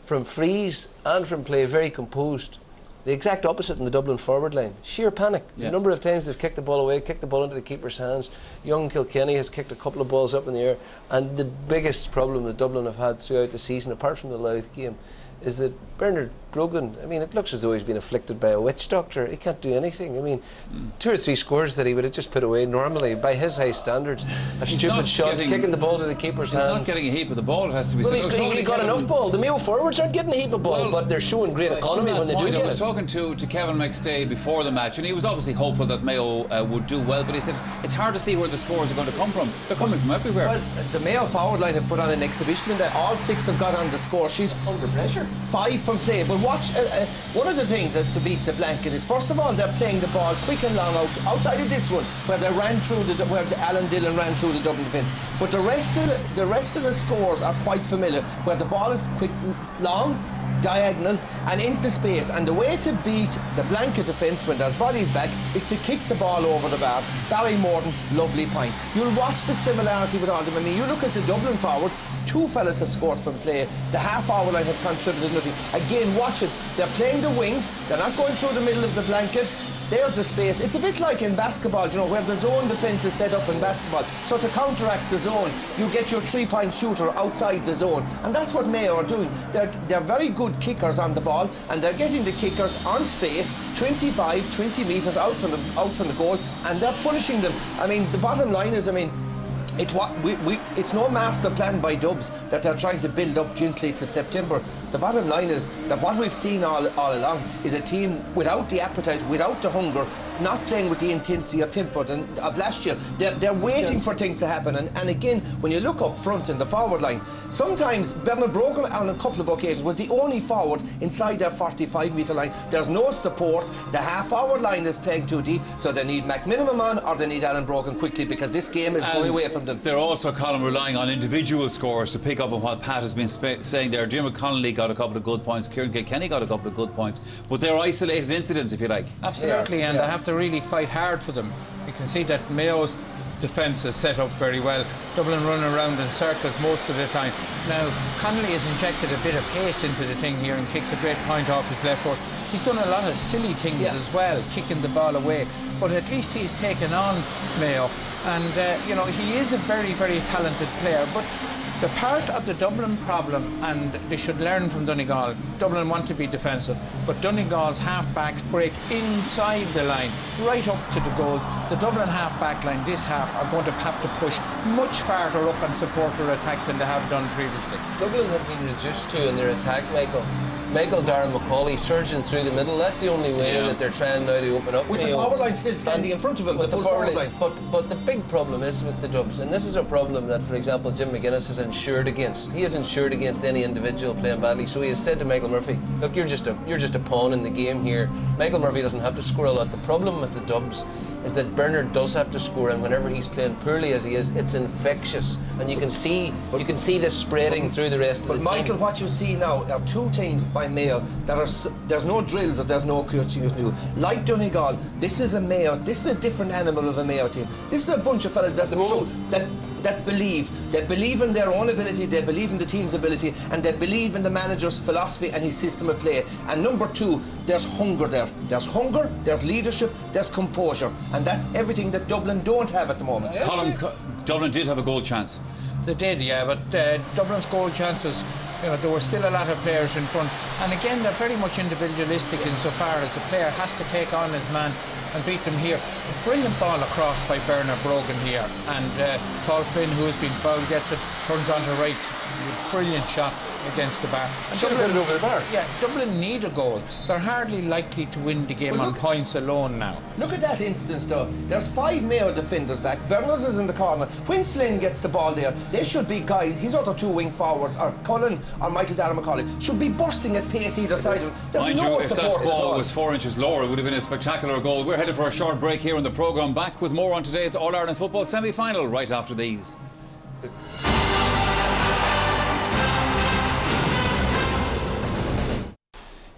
From frees and from play, very composed. The exact opposite in the Dublin forward line. Sheer panic. Yeah. The number of times they've kicked the ball away, kicked the ball into the keeper's hands. Young Kilkenny has kicked a couple of balls up in the air. And the biggest problem that Dublin have had throughout the season, apart from the Louth game, is that Bernard Brogan, I mean, it looks as though he's been afflicted by a witch doctor. He can't do anything. I mean, 2 or 3 scores that he would have just put away normally by his high standards. A stupid shot, kicking the ball to the keeper's hands. He's not getting a heap of the ball, it has to be said. Well, he got enough ball. The Mayo forwards aren't getting a heap of ball, but they're showing great economy when they do get it. I was talking to Kevin McStay before the match, and he was obviously hopeful that Mayo would do well, but he said it's hard to see where the scores are going to come from. They're coming from everywhere. Well, the Mayo forward line have put on an exhibition in that all 6 have got on the score sheet. Under pressure. 5 from play, but watch, one of the things to beat the blanket is, first of all, they're playing the ball quick and long outside of this one, where they ran through where Alan Dillon ran through the Dublin defence. But the rest of the scores are quite familiar, where the ball is quick, long, diagonal and into space, and the way to beat the blanket defence when there's bodies back is to kick the ball over the bar. Barry Morton, lovely point. You'll watch the similarity with all of them. I mean, you look at the Dublin forwards, 2 fellas have scored from play. The half-hour line have contributed nothing. Again, watch it. They're playing the wings. They're not going through the middle of the blanket. There's the space. It's a bit like in basketball, you know, where the zone defence is set up in basketball. So to counteract the zone, you get your 3-point shooter outside the zone. And that's what Mayo are doing. They're very good kickers on the ball, and they're getting the kickers on space, 25, 20 metres out from the goal, and they're punishing them. I mean, the bottom line is, I mean, it's no master plan by Dubs that they're trying to build up gently to September. The bottom line is that what we've seen all along is a team without the appetite, without the hunger, not playing with the intensity or tempo of last year. They're waiting for things to happen. And again, when you look up front in the forward line, sometimes Bernard Brogan on a couple of occasions was the only forward inside their 45-metre line. There's no support. The half-hour line is playing too deep, so they need McMinimum on, or they need Alan Brogan quickly, because this game is going away from them. They're also, Colin, relying on individual scores to pick up on what Pat has been saying there. Diarmuid Connolly got a couple of good points, Kieran Kilkenny got a couple of good points, but they're isolated incidents, if you like. Absolutely, and they have to really fight hard for them. You can see that Mayo's defence is set up very well. Dublin run around in circles most of the time. Now, Connolly has injected a bit of pace into the thing here and kicks a great point off his left foot. He's done a lot of silly things as well, kicking the ball away, but at least he's taken on Mayo. And, you know, he is a very, very talented player, but the part of the Dublin problem, and they should learn from Donegal, Dublin want to be defensive, but Donegal's half-backs break inside the line, right up to the goals. The Dublin half-back line this half are going to have to push much farther up and support their attack than they have done previously. Dublin have been reduced to in their attack, Michael Darren McCauley surging through the middle. That's the only way that they're trying now to open up. With the forward line still standing in front of him, the full forward line. But the big problem is with the Dubs, and this is a problem that, for example, Jim McGuinness has insured against. He has insured against any individual playing badly. So he has said to Michael Murphy, look, you're just a pawn in the game here. Michael Murphy doesn't have to score a lot. The problem with the Dubs is that Bernard does have to score, and whenever he's playing poorly as he is, it's infectious, and you can see this spreading through the rest of the team. But Michael, what you see now are 2 things. by Mayo there's no drills or there's no coaching you can do. Like Donegal, this is a different animal of a Mayo team. This is a bunch of fellas that believe in their own ability, they believe in the team's ability, and they believe in the manager's philosophy and his system of play. And number two, there's hunger there. There's hunger, there's leadership, there's composure, and that's everything that Dublin don't have at the moment. Colin, Dublin did have a goal chance. They did, yeah, but Dublin's goal chances, there were still a lot of players in front. And again, they're very much individualistic insofar as a player has to take on his man and beat them here. A brilliant ball across by Bernard Brogan here. And Paul Flynn, who has been fouled, gets it, turns onto right. Brilliant shot against the bar. And should have put it over the bar. Yeah, Dublin need a goal. They're hardly likely to win the game on points alone now. Look at that instance though. There's 5 Mayo defenders back. Berners is in the corner. When Flynn gets the ball there, there should be guys, his other 2 wing forwards, or Cullen or Michael Darragh Macaulay, should be bursting at pace either side of him. There's Mind no you, if support that at ball all. was 4 inches lower, it would have been a spectacular goal. We're headed for a short break here on the programme. Back with more on today's All-Ireland football semi-final right after these.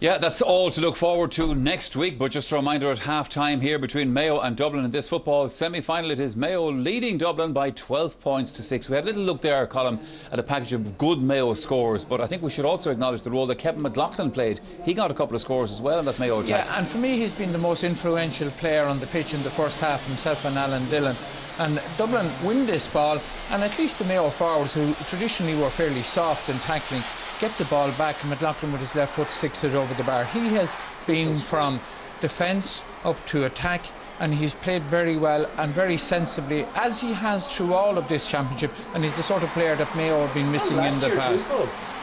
Yeah, that's all to look forward to next week. But just a reminder, at half-time here between Mayo and Dublin in this football semi-final, it is Mayo leading Dublin by 12 points to 6. We had a little look there, Colin, at a package of good Mayo scores. But I think we should also acknowledge the role that Kevin McLaughlin played. He got a couple of scores as well in that Mayo attack. Yeah, and for me, he's been the most influential player on the pitch in the first half, himself and Alan Dillon. And Dublin win this ball, and at least the Mayo forwards, who traditionally were fairly soft in tackling, get the ball back, and McLaughlin with his left foot sticks it over the bar. He has been from defence up to attack, and he's played very well and very sensibly, as he has through all of this championship, and he's the sort of player that Mayo have been missing in the past.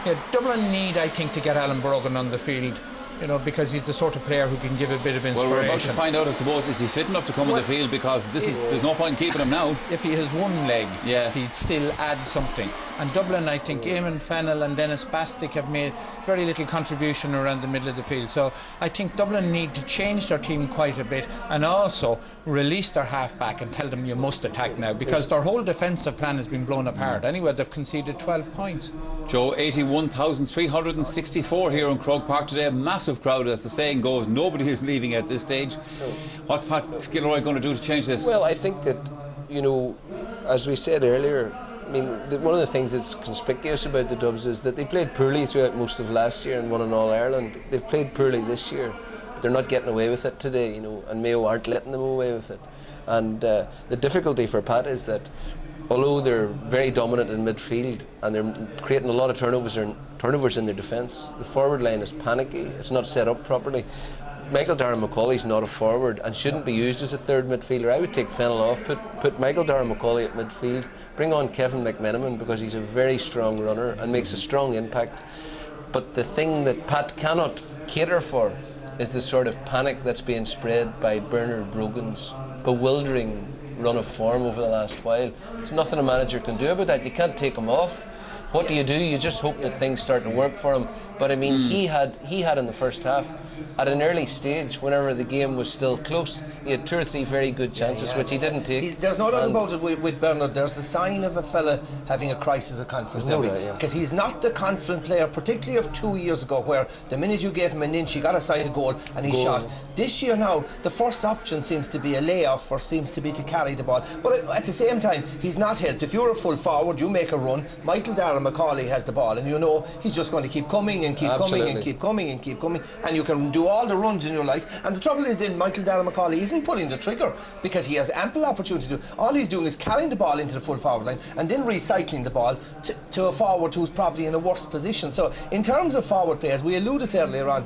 Yeah, Dublin need, I think, to get Alan Brogan on the field, because he's the sort of player who can give a bit of inspiration. Well, we're about to find out, I suppose, is he fit enough to come on the field, because there's no point in keeping him now. If he has one leg, he'd still add something. And Dublin, I think, Eamon Fennell and Dennis Bastick have made very little contribution around the middle of the field. So I think Dublin need to change their team quite a bit, and also release their half-back and tell them you must attack now, because their whole defensive plan has been blown apart. Anyway, they've conceded 12 points. Joe, 81,364 here in Croke Park today. A massive crowd, as the saying goes. Nobody is leaving at this stage. What's Pat Skilleroy going to do to change this? Well, I think that, as we said earlier, one of the things that's conspicuous about the Dubs is that they played poorly throughout most of last year and won an All-Ireland. They've played poorly this year, but they're not getting away with it today, and Mayo aren't letting them away with it. And the difficulty for Pat is that although they're very dominant in midfield and they're creating a lot of turnovers in their defence, the forward line is panicky, it's not set up properly. Michael Darragh Macaulay's not a forward and shouldn't be used as a third midfielder. I would take Fennell off, put Michael Darragh Macaulay at midfield, bring on Kevin McMenamin, because he's a very strong runner and makes a strong impact. But the thing that Pat cannot cater for is the sort of panic that's being spread by Bernard Brogan's bewildering run of form over the last while. There's nothing a manager can do about that. You can't take him off. What do? You just hope that things start to work for him. But he had in the first half, at an early stage, whenever the game was still close, he had 2 or 3 very good chances, which he didn't take. There's no doubt about it with Bernard. There's a sign of a fella having a crisis of confidence. Because he's not the confident player, particularly of 2 years ago, where the minute you gave him an inch, he got a side of goal and he shot. This year now, the first option seems to be a layoff, or seems to be to carry the ball. But at the same time, he's not helped. If you're a full forward, you make a run. Michael Darragh Macaulay has the ball, and he's just going to keep coming and keep coming and keep coming and keep coming, and you can do all the runs in your life. And the trouble is then Michael Darragh Macaulay isn't pulling the trigger, because he has ample opportunity to do. All he's doing is carrying the ball into the full forward line and then recycling the ball to a forward who's probably in a worse position. So in terms of forward players, we alluded to earlier on,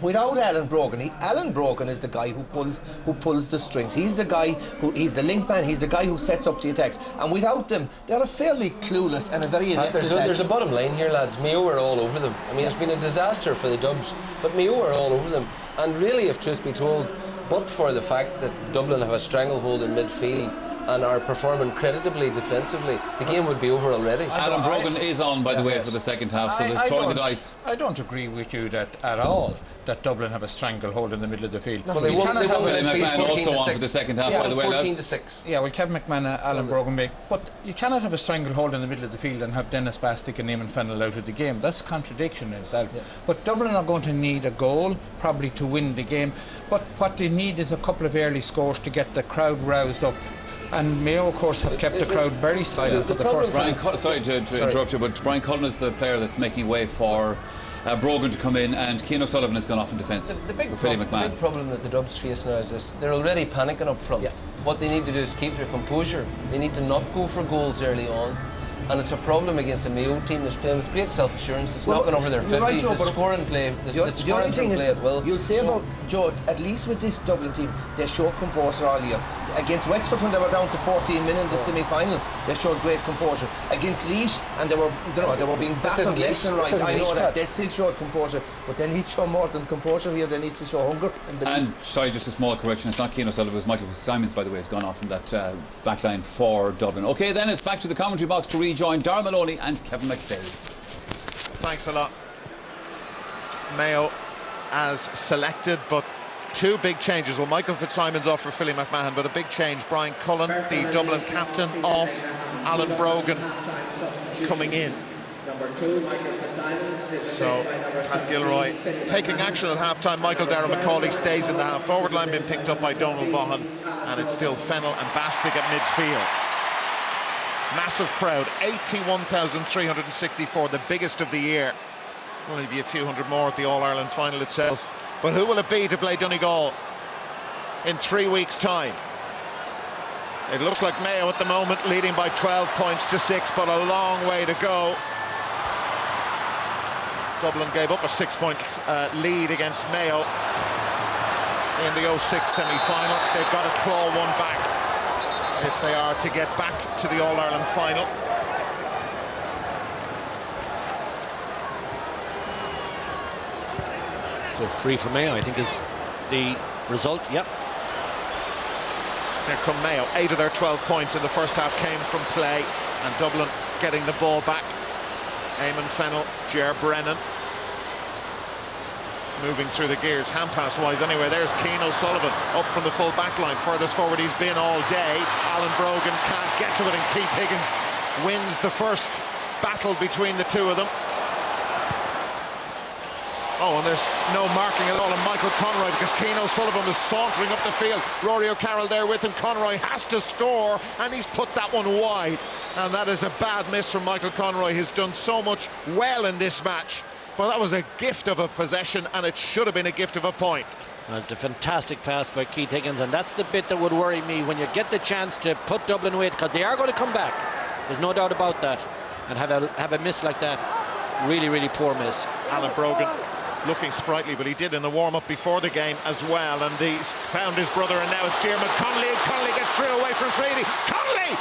without Alan Brogan, Alan Brogan is the guy who pulls the strings. He's the guy he's the link man, he's the guy who sets up the attacks. And without them, they're a fairly clueless and a very inept there's a bottom line here, lads. Mayo are all over them. It's been a disaster for the Dubs, but Mayo are all over them. And really, if truth be told, but for the fact that Dublin have a stranglehold in midfield, and are performing creditably defensively, the game would be over already. Alan Brogan is on, by the way, for the second half, so they're throwing the dice. I don't agree with you that at all, that Dublin have a stranglehold in the middle of the field. Well, they won Billy McMahon also on for the second half, by the way, 14-6. Yeah, well, Kevin McMahon, Alan Brogan make, but you cannot have a stranglehold in the middle of the field and have Dennis Bastick and Eamon Fennell out of the game. That's a contradiction in itself. Yeah. But Dublin are going to need a goal, probably to win the game. But what they need is a couple of early scores to get the crowd roused up. And Mayo, of course, have kept the crowd very silent for the first round. Sorry to interrupt you, but Brian Cullen is the player that's making way for Brogan to come in, and Cian O'Sullivan has gone off in defence. The big problem that the Dubs face now is this: they're already panicking up front. Yeah. What they need to do is keep their composure. They need to not go for goals early on. And it's a problem against a Mayo team that's playing with great self-assurance. It's knocking over their 50s. Right, Joe, the scoring play. The only thing is, you'll say about Joe, at least with this Dublin team, they showed composure all year. Against Wexford, when they were down to 14 men in the semi-final, they showed great composure. Against Laois, and they were being battered left and right. I know that they still showed composure, but they need to show more than composure here. They need to show hunger and belief. And sorry, just a small correction. It's not Cian O'Sullivan. It was Michael Simons, by the way, has gone off in that backline for Dublin. Okay, then it's back to the commentary box to rejoin Darragh Maloney and Kevin McStay. Thanks a lot. Mayo as selected, but two big changes. Well, Michael Fitzsimon's off for Philly McMahon, but a big change. Brian Cullen, the Dublin captain, off. Alan Brogan coming in. So Pat Gilroy taking action at half-time. Michael Darragh McCauley stays in the half-forward line, being picked up by Donald Vaughan, and it's still Fennell and Bastick at midfield. Massive crowd, 81,364, the biggest of the year. Only be a few hundred more at the All-Ireland final itself. But who will it be to play Donegal in 3 weeks' time? It looks like Mayo at the moment leading by 12 points to 6, but a long way to go. Dublin gave up a 6-point lead against Mayo in the 06 semi-final. They've got to claw one back if they are to get back to the All-Ireland final. So free for Mayo, I think, is the result. Yep. Here come Mayo. 8 of their 12 points in the first half came from play, and Dublin getting the ball back. Eamon Fennell, Ger Brennan moving through the gears, hand pass wise anyway. There's Cian O'Sullivan up from the full back line, furthest forward he's been all day. Alan Brogan can't get to it, and Keith Higgins wins the first battle between the two of them. Oh, and there's no marking at all on Michael Conroy, because Cian O'Sullivan was sauntering up the field. Rory O'Carroll there with him. Conroy has to score, and he's put that one wide. And that is a bad miss from Michael Conroy, who's done so much well in this match. Well, that was a gift of a possession, and it should have been a gift of a point. It's a fantastic pass by Keith Higgins, and that's the bit that would worry me when you get the chance to put Dublin away, because they are going to come back. There's no doubt about that. And have a miss like that, really, really poor miss. Alan Brogan looking sprightly, but he did in the warm-up before the game as well, and he's found his brother, and now it's Diarmuid Connolly, and Connolly gets through away from Frady. Connolly!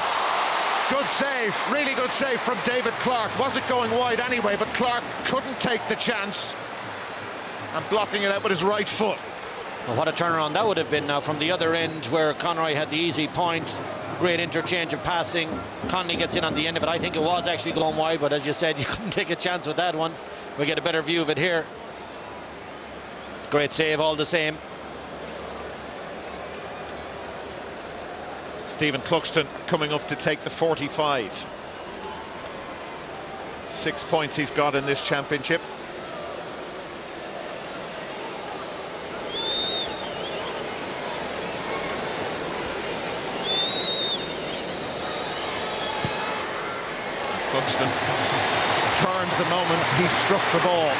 Good save, really good save from David Clark. Wasn't going wide anyway, but Clark couldn't take the chance, and blocking it out with his right foot. Well, what a turnaround that would have been now from the other end, where Conroy had the easy point. Great interchange of passing. Connolly gets in on the end of it. I think it was actually going wide, but as you said, you couldn't take a chance with that one. We get a better view of it here. Great save all the same. Stephen Cluxton coming up to take the 45. 6 points he's got in this championship. Cluxton turned the moment he struck the ball.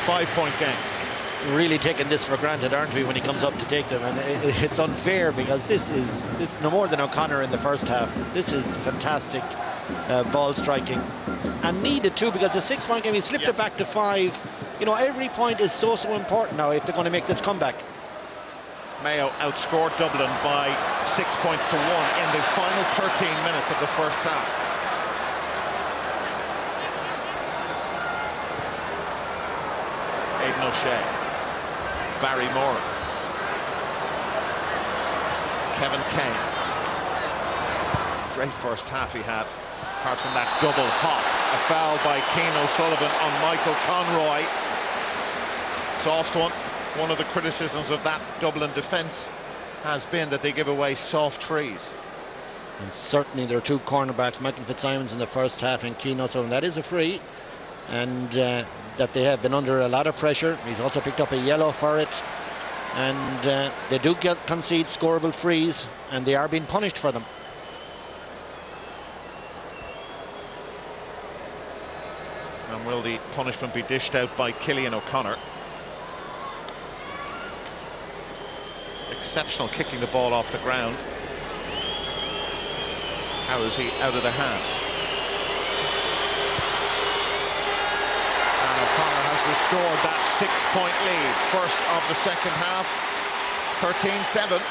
5-point game. Really taking this for granted, aren't we, when he comes up to take them? And it's unfair, because this is no more than O'Connor in the first half. This is fantastic ball striking, and needed too, because it's a 6-point game. He slipped it back to 5. You know, every point is so important now if they're going to make this comeback. Mayo outscored Dublin by 6 points to 1 in the final 13 minutes of the first half. Aidan O'Shea, Barry Moran, Kevin Kane. Great first half he had, apart from that double hop. A foul by Keane O'Sullivan on Michael Conroy. Soft one. One of the criticisms of that Dublin defence has been that they give away soft frees. And certainly there are two cornerbacks, Michael Fitzsimons in the first half and Keane O'Sullivan. That is a free, and that they have been under a lot of pressure. He's also picked up a yellow for it, and they do concede scoreable frees, and they are being punished for them. And will the punishment be dished out by Cillian O'Connor? Exceptional kicking the ball off the ground. How is he out of the hand? And O'Connor has restored that 6-point lead. First of the second half, 13-7.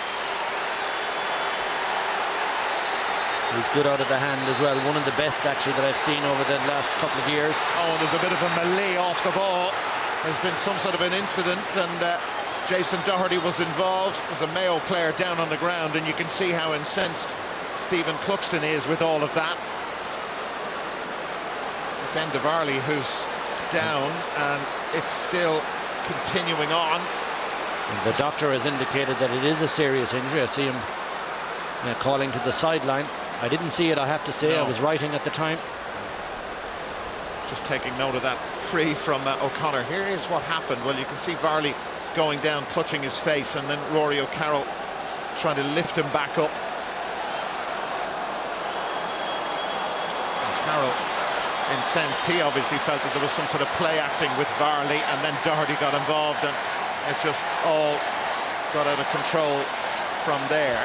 He's good out of the hand as well. One of the best actually that I've seen over the last couple of years. Oh, and there's a bit of a melee off the ball. There's been some sort of an incident, and Jason Doherty was involved. There's a Mayo player down on the ground, and you can see how incensed Stephen Cluxton is with all of that. It's Enda Varley who's down, and it's still continuing on. And the doctor has indicated that it is a serious injury. I see him calling to the sideline. I didn't see it, I have to say. No. I was writing at the time. Just taking note of that free from O'Connor. Here is what happened. Well, you can see Varley going down, clutching his face, and then Rory O'Carroll trying to lift him back up. O'Carroll incensed. He obviously felt that there was some sort of play acting with Varley, and then Doherty got involved, and it just all got out of control from there.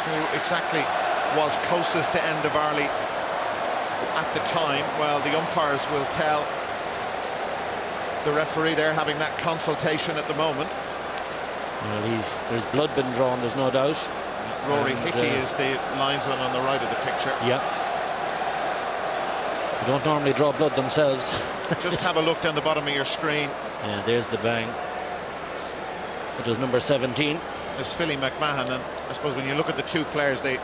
Who exactly was closest to Enda Varley at the time? Well, the umpires will tell. The referee there having that consultation at the moment. Well, there's blood been drawn, there's no doubt. Rory Hickey is the linesman on the right of the picture. Yeah. They don't normally draw blood themselves. Just have a look down the bottom of your screen. Yeah, there's the bang. It was number 17. It's Philly McMahon, and I suppose when you look at the two players, they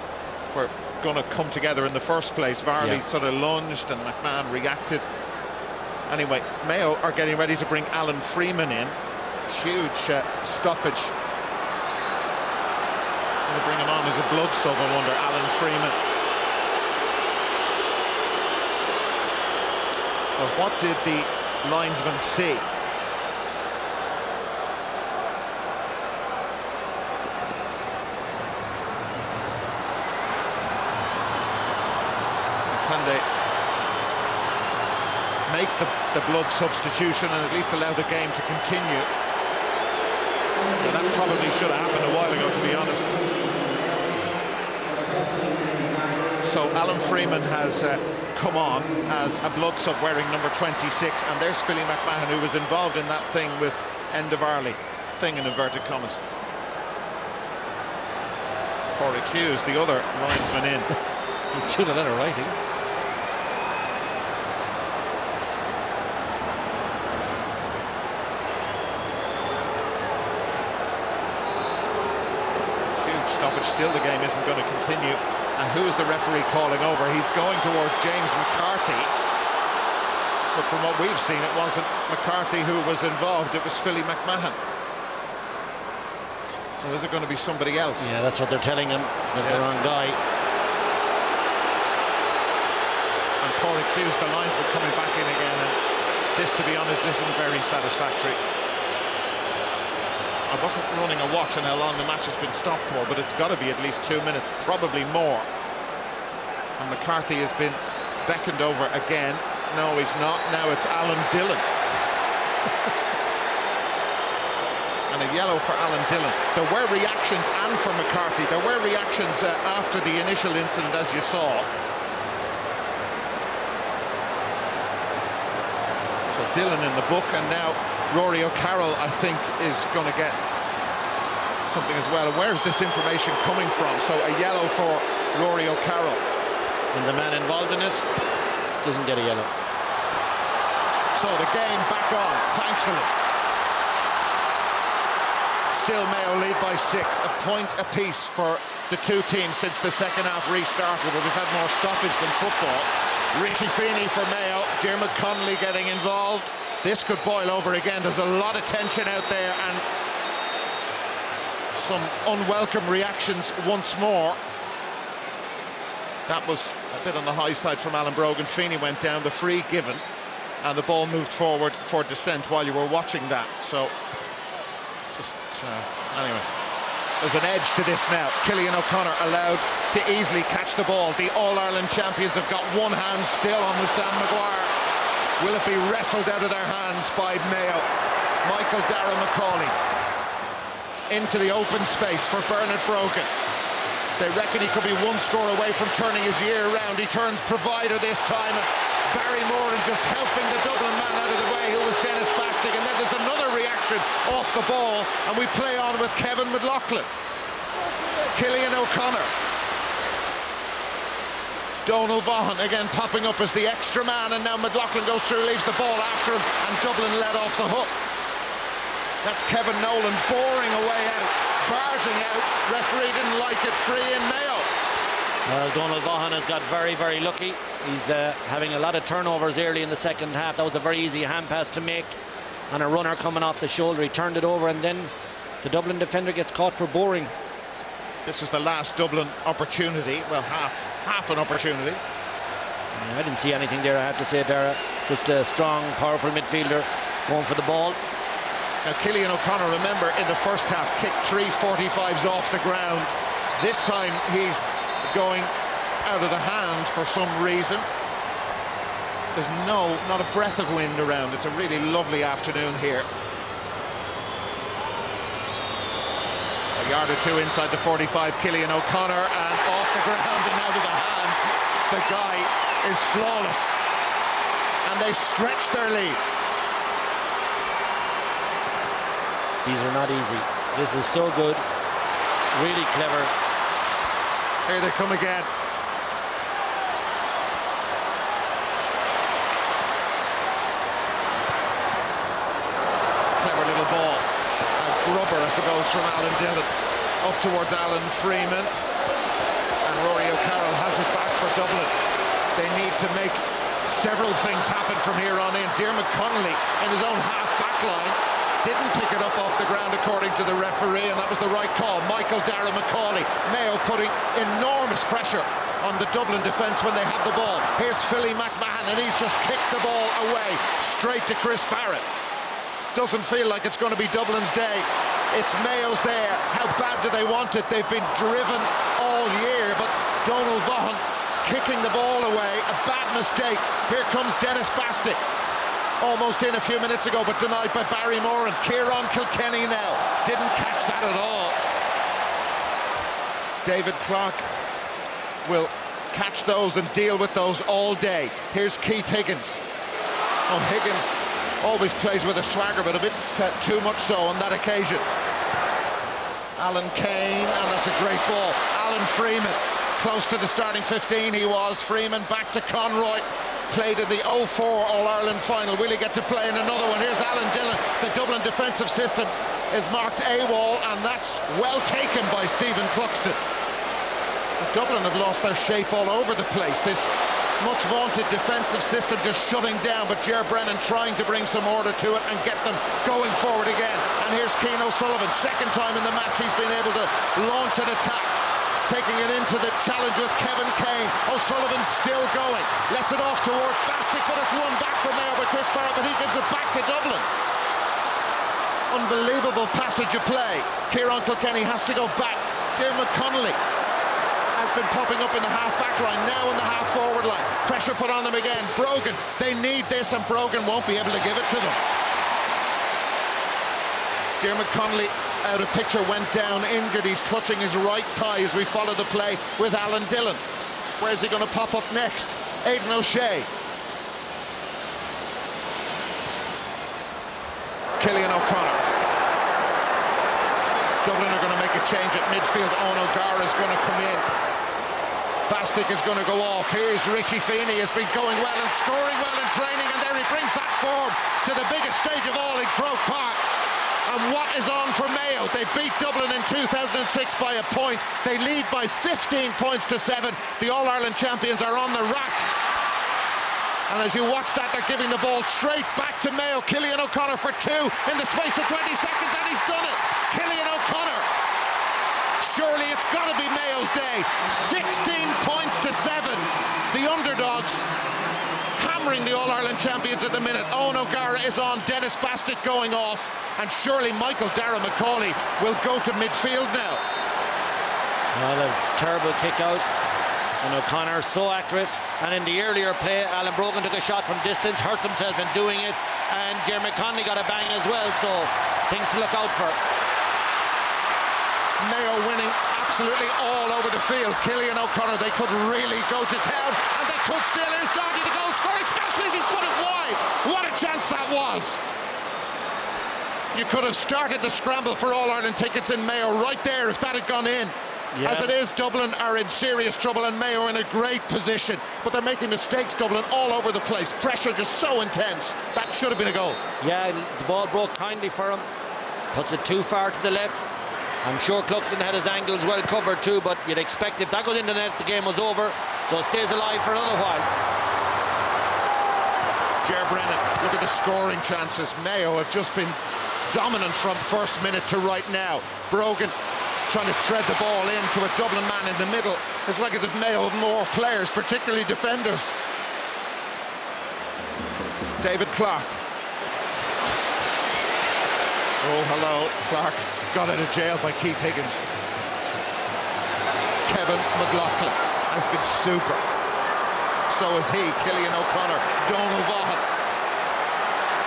were going to come together in the first place. Varley sort of lunged and McMahon reacted. Anyway, Mayo are getting ready to bring Alan Freeman in. Huge stoppage. Going to bring him on as a blood sub, I wonder, Alan Freeman. But what did the linesman see? Can they make the blood substitution and at least allow the game to continue? Well, that probably should have happened a while ago, to be honest. So Alan Freeman has come on as a blood sub wearing number 26, and there's Philly McMahon, who was involved in that thing with Enda Varley. Thing in inverted commas. Torrey Hughes, the other linesman in. He should have let her writing. Stoppage. Still the game isn't going to continue, and who is the referee calling over? He's going towards James McCarthy, but from what we've seen, it wasn't McCarthy who was involved, it was Philly McMahon. So is it going to be somebody else? Yeah, that's what they're telling him, that the wrong guy. And Torrey Hughes, the linesman, coming back in again, and this, to be honest, isn't very satisfactory. I wasn't running a watch on how long the match has been stopped for, but it's got to be at least 2 minutes, probably more. And McCarthy has been beckoned over again. No, he's not. Now it's Alan Dillon. And a yellow for Alan Dillon. There were reactions, and for McCarthy, there were reactions after the initial incident, as you saw. So Dillon in the book, and now Rory O'Carroll, I think, is going to get something as well. And where is this information coming from? So a yellow for Rory O'Carroll. And the man involved in this doesn't get a yellow. So the game back on, thankfully. still Mayo lead by 6. A point apiece for the two teams since the second half restarted, but we've had more stoppage than football. Richie Feeney for Mayo, Dermot Connolly getting involved. This could boil over again. There's a lot of tension out there and some unwelcome reactions once more. That was a bit on the high side from Alan Brogan. Feeney went down, the free given, and the ball moved forward for descent while you were watching that. So, just anyway, there's an edge to this now. Cillian O'Connor allowed to easily catch the ball. The All-Ireland champions have got one hand still on the Sam Maguire. Will it be wrestled out of their hands by Mayo? Michael Darragh Macaulay into the open space for Bernard Brogan. They reckon he could be one score away from turning his year around. He turns provider this time, and Barry Moran just helping the Dublin man out of the way, who was Dennis Bastig. And then there's another reaction off the ball, and we play on with Kevin McLaughlin. Cillian O'Connor. Donal Vaughan again popping up as the extra man, and now McLaughlin goes through, leaves the ball after him, and Dublin let off the hook. That's Kevin Nolan boring away out, barging out. Referee didn't like it, free in Mayo. Well, Donal Vaughan has got very, very lucky. He's having a lot of turnovers early in the second half. That was a very easy hand pass to make, and a runner coming off the shoulder. He turned it over, and then the Dublin defender gets caught for boring. This is the last Dublin opportunity. Well, half an opportunity. Yeah, I didn't see anything there, I have to say, Dara. Just a strong, powerful midfielder going for the ball. Now, Cillian O'Connor, remember, in the first half, kicked 3 45s off the ground. This time, he's going out of the hand for some reason. There's not a breath of wind around. It's a really lovely afternoon here. A yard or two inside the 45, Cillian O'Connor, and off the ground and out of the hand. The guy is flawless, and they stretch their lead. These are not easy. This is so good, really clever. Here they come again. Clever little ball. A grubber, I suppose, from Alan Dillon. Up towards Alan Freeman. And Rory O'Carroll has it back for Dublin. They need to make several things happen from here on in. Dermot Connolly in his own half-back line didn't pick it up off the ground according to the referee, and that was the right call. Michael Darragh Macaulay. Mayo putting enormous pressure on the Dublin defence when they have the ball. Here's Philly McMahon, and he's just kicked the ball away straight to Chris Barrett. Doesn't feel like it's going to be Dublin's day. It's Mayo's there. How bad do they want it? They've been driven all year, but Donal Vaughan kicking the ball away. A bad mistake. Here comes Dennis Bastig. Almost in a few minutes ago, but denied by Barry Moran. Kieran Kilkenny now. Didn't catch that at all. David Clark will catch those and deal with those all day. Here's Keith Higgins. Oh, Higgins always plays with a swagger, but a bit too much so on that occasion. Alan Kane, and that's a great ball. Alan Freeman, close to the starting 15 he was. Freeman back to Conroy. Played in the 04 All-Ireland final. Will he get to play in another one? Here's Alan Dillon. The Dublin defensive system is marked AWOL, and that's well taken by Stephen Cluxton. Dublin have lost their shape all over the place. This much vaunted defensive system just shutting down, but Ger Brennan trying to bring some order to it and get them going forward again. And here's Cian O'Sullivan, second time in the match he's been able to launch an attack, taking it into the challenge with Kevin Kane. O'Sullivan still going, lets it off towards Bastig, but it's won back from Mayo by Chris Barrett, but he gives it back to Dublin. Unbelievable passage of play. Kieran Kilkenny has to go back. Dermot Connolly has been popping up in the half-back line, now in the half-forward line. Pressure put on them again. Brogan, they need this, and Brogan won't be able to give it to them. Dermot Connolly out of picture, went down injured. He's clutching his right thigh as we follow the play with Alan Dillon. Where's he going to pop up next? Aidan O'Shea. Cillian O'Connor. Dublin are going to make a change at midfield. Owen O'Gara is going to come in. Bastig is going to go off. Here's Richie Feeney, has been going well and scoring well in training, and there he brings that form to the biggest stage of all in Croke Park. A And what is on for Mayo? They beat Dublin in 2006 by a point. They lead by 15 points to 7. The All-Ireland champions are on the rack. And as you watch that, they're giving the ball straight back to Mayo. Cillian O'Connor for 2 in the space of 20 seconds, and he's done it. Cillian O'Connor. Surely it's got to be Mayo's day. 16 points to 7. The underdogs hammering the All-Ireland champions at the minute. Owen O'Gara is on, Dennis Bastick going off, and surely Michael Dara McCauley will go to midfield now. Well, a terrible kick out, and O'Connor so accurate. And in the earlier play, Alan Brogan took a shot from distance, hurt himself in doing it, and Jeremy Conley got a bang as well, so things to look out for. Mayo winning absolutely all over the field. Cillian O'Connor, they could really go to town, and they could still. Here's Doherty, the goal scoring specialist. He's put it wide. What a chance that was. You could have started the scramble for All-Ireland tickets in Mayo right there if that had gone in. Yeah. As it is, Dublin are in serious trouble, and Mayo in a great position, but they're making mistakes, Dublin, all over the place. Pressure just so intense. That should have been a goal. Yeah, the ball broke kindly for him. Puts it too far to the left. I'm sure Cluxton had his angles well covered too, but you'd expect if that goes into the net, the game was over. So it stays alive for another while. Ger Brennan, look at the scoring chances. Mayo have just been dominant from first minute to right now. Brogan trying to thread the ball into a Dublin man in the middle. It's like as if Mayo have more players, particularly defenders. David Clark. Oh, hello, Clark. Got out of jail by Keith Higgins. Kevin McLaughlin has been super. So is he, Cillian O'Connor, Donal Vaughan.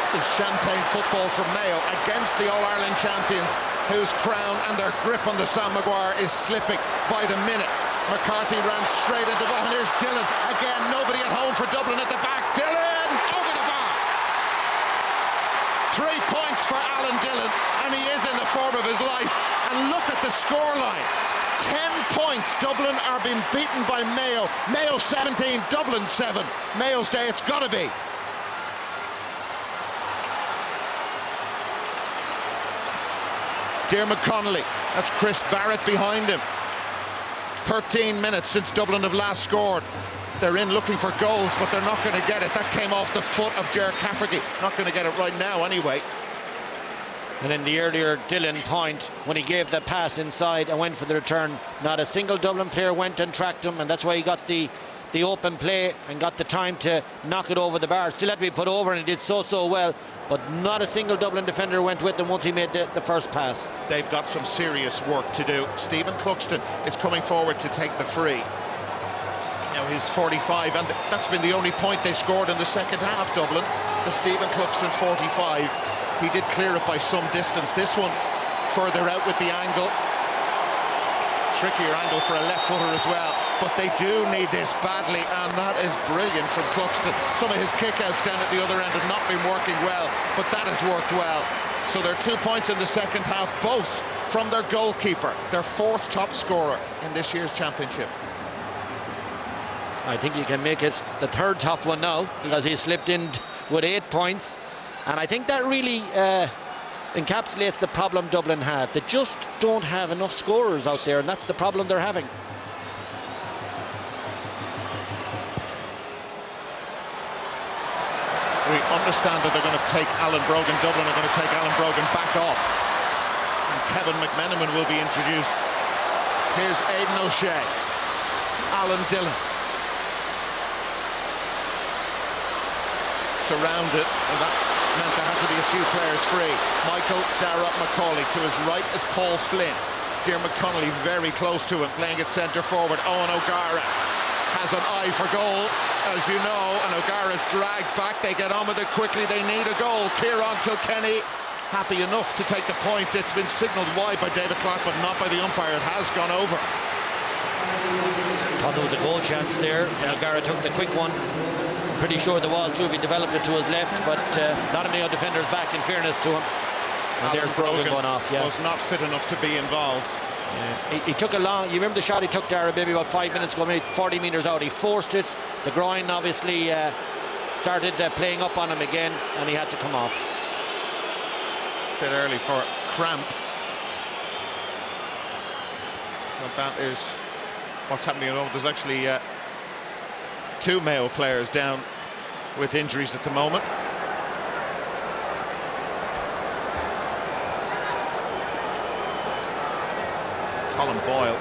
This is champagne football from Mayo against the All-Ireland champions, whose crown and their grip on the Sam Maguire is slipping by the minute. McCarthy ran straight into Vaughan. Here's Dillon. Again, nobody at home for Dublin at the back. Dillon over the bar. 3 points for Alan Dillon, and he is in the form of his life. And look at the scoreline. 10 points. Dublin are being beaten by Mayo. Mayo 17, Dublin 7. Mayo's day it's got to be. Diarmuid Connolly. That's Chris Barrett behind him. 13 minutes since Dublin have last scored. They're in looking for goals, but they're not going to get it. That came off the foot of Ger Cafferty. Not going to get it right now anyway. And in the earlier Dillon point, when he gave the pass inside and went for the return, not a single Dublin player went and tracked him, and that's why he got the open play and got the time to knock it over the bar. Still had to be put over, and he did so well, but not a single Dublin defender went with him once he made the first pass. They've got some serious work to do. Stephen Cluxton is coming forward to take the free. Now he's 45, and that's been the only point they scored in the second half, Dublin. The Stephen Cluxton 45. He did clear it by some distance. This one further out with the angle. Trickier angle for a left footer as well. But they do need this badly, and that is brilliant from Cluxton. Some of his kickouts down at the other end have not been working well, but that has worked well. So they're 2 points in the second half, both from their goalkeeper, their fourth top scorer in this year's championship. I think you can make it the third top one now, because he slipped in with 8 points. And I think that really encapsulates the problem Dublin have. They just don't have enough scorers out there, and that's the problem they're having. We understand that they're going to take Alan Brogan. Dublin are going to take Alan Brogan back off. And Kevin McMenamin will be introduced. Here's Aidan O'Shea. Alan Dillon. Surrounded, and that meant there had to be a few players free. Michael Dara McCauley to his right is Paul Flynn. Diarmuid Connolly very close to him, playing it centre forward. Owen O'Gara has an eye for goal, as you know, and O'Gara's dragged back. They get on with it quickly. They need a goal. Kieran Kilkenny happy enough to take the point. It's been signalled wide by David Clark, but not by the umpire. It has gone over. Thought there was a goal chance there, and O'Gara took the quick one. Pretty sure there was too if he developed it to his left, but not a Mayo defender's back, in fairness to him. And there's Brogan going off. Yeah, was not fit enough to be involved. Yeah. He took a long, you remember the shot he took, Dara, maybe about 5 minutes ago, maybe 40 metres out. He forced it. The groin obviously started playing up on him again, and he had to come off. bit early for cramp. But that is what's happening at home. There's actually 2 Mayo players down with injuries at the moment. Colin Boyle.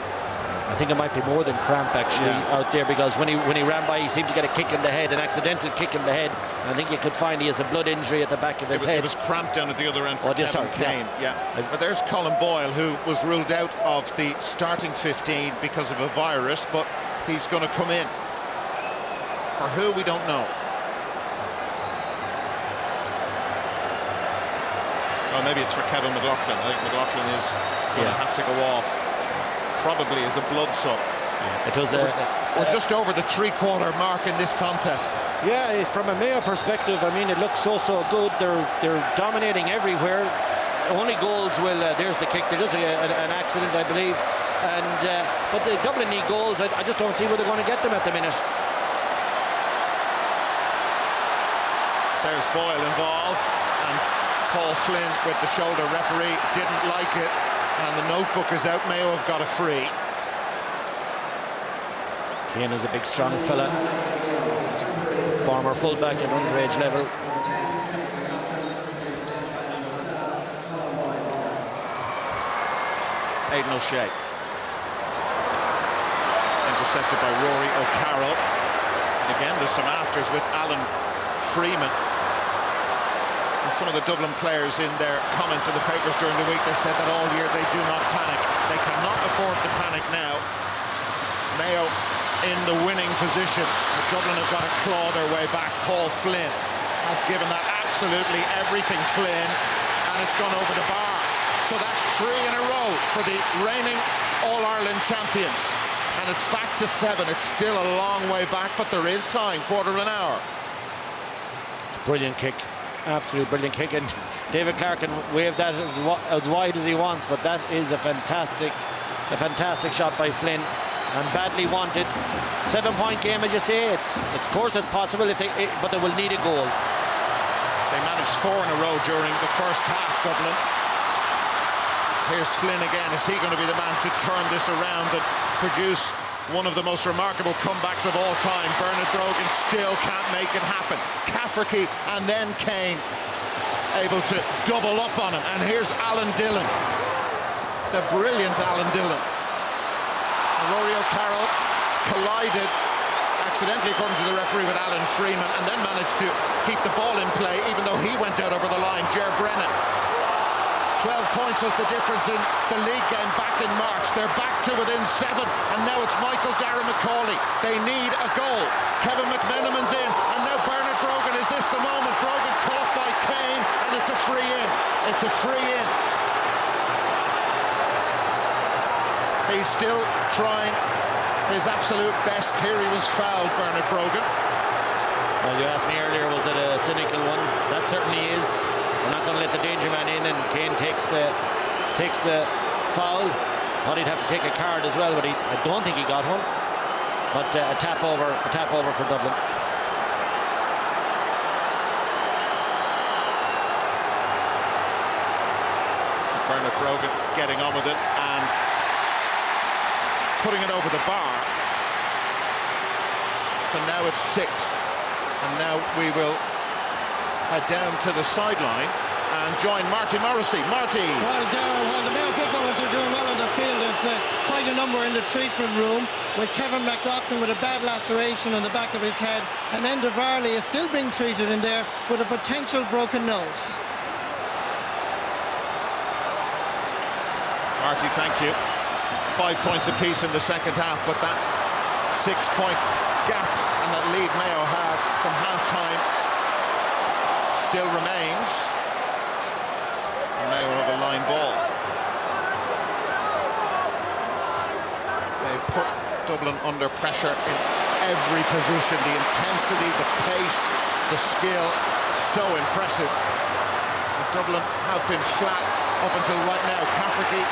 I think it might be more than cramp actually out there, because when he ran by, he seemed to get a kick in the head, an accidental kick in the head. I think you could find he has a blood injury at the back of his head. It was cramp down at the other end for Kevin Kane. But there's Colin Boyle, who was ruled out of the starting 15 because of a virus, but he's going to come in. For who, we don't know. Well, maybe it's for Kevin McLaughlin. I think McLaughlin is going to have to go off. Probably as a blood sub. It was we're just over the 3/4 mark in this contest. Yeah, from a Mayo perspective, I mean, it looks so good. They're dominating everywhere. Only goals will. There's the kick. There's just an accident, I believe. And but the Dublin need goals. I just don't see where they're going to get them at the minute. There's Boyle involved, and Paul Flynn with the shoulder. Referee didn't like it. And the notebook is out. Mayo have got a free. Kane is a big, strong fella. Former fullback at underage level. Aidan O'Shea. Intercepted by Rory O'Carroll. And again, there's some afters with Alan Freeman. And some of the Dublin players, in their comments in the papers during the week, they said that all year they do not panic. They cannot afford to panic now. Mayo in the winning position. Dublin have got to claw their way back. Paul Flynn has given that absolutely everything, Flynn, and it's gone over the bar. So that's 3 in a row for the reigning All-Ireland champions. And it's back to 7. It's still a long way back, but there is time, quarter of an hour. Brilliant kick. Absolutely brilliant kick, and David Clark can wave that as wide as he wants, but that is a fantastic shot by Flynn, and badly wanted. 7-point game, as you say. It's of course it's possible but they will need a goal. They managed 4 in a row during the first half, Dublin. Here's Flynn again. Is he going to be the man to turn this around and produce one of the most remarkable comebacks of all time? Bernard Brogan still can't make it happen. Cafferty and then Kane able to double up on him. And here's Alan Dillon, the brilliant Alan Dillon. Rory O'Carroll collided accidentally, according to the referee, with Alan Freeman, and then managed to keep the ball in play, even though he went out over the line. Ger Brennan. 12 points was the difference in the league game back in March. They're back to within 7, and now it's Michael Dara McCauley. They need a goal. Kevin McMenamin's in, and now Bernard Brogan. Is this the moment? Brogan caught by Kane, and it's a free in. It's a free in. He's still trying his absolute best. Here he was fouled, Bernard Brogan. Well, you asked me earlier, was it a cynical one? That certainly is. We're not going to let the danger man in, and Kane takes the foul. Thought he'd have to take a card as well, but I don't think he got one. But a tap over for Dublin. Bernard Brogan getting on with it and putting it over the bar. So now it's 6, and now we will head down to the sideline and join Marty Morrissey. Marty. Well, Darren, while the Mayo footballers are doing well in the field, there's quite a number in the treatment room, with Kevin McLaughlin with a bad laceration on the back of his head, and Enda Varley is still being treated in there with a potential broken nose. Marty, thank you. 5 points apiece in the second half, but that 6-point gap and that lead Mayo had from half-time still remains. And Mayo have a line ball. They've put Dublin under pressure in every position. The intensity, the pace, the skill, so impressive. And Dublin have been flat up until right now. Cafferty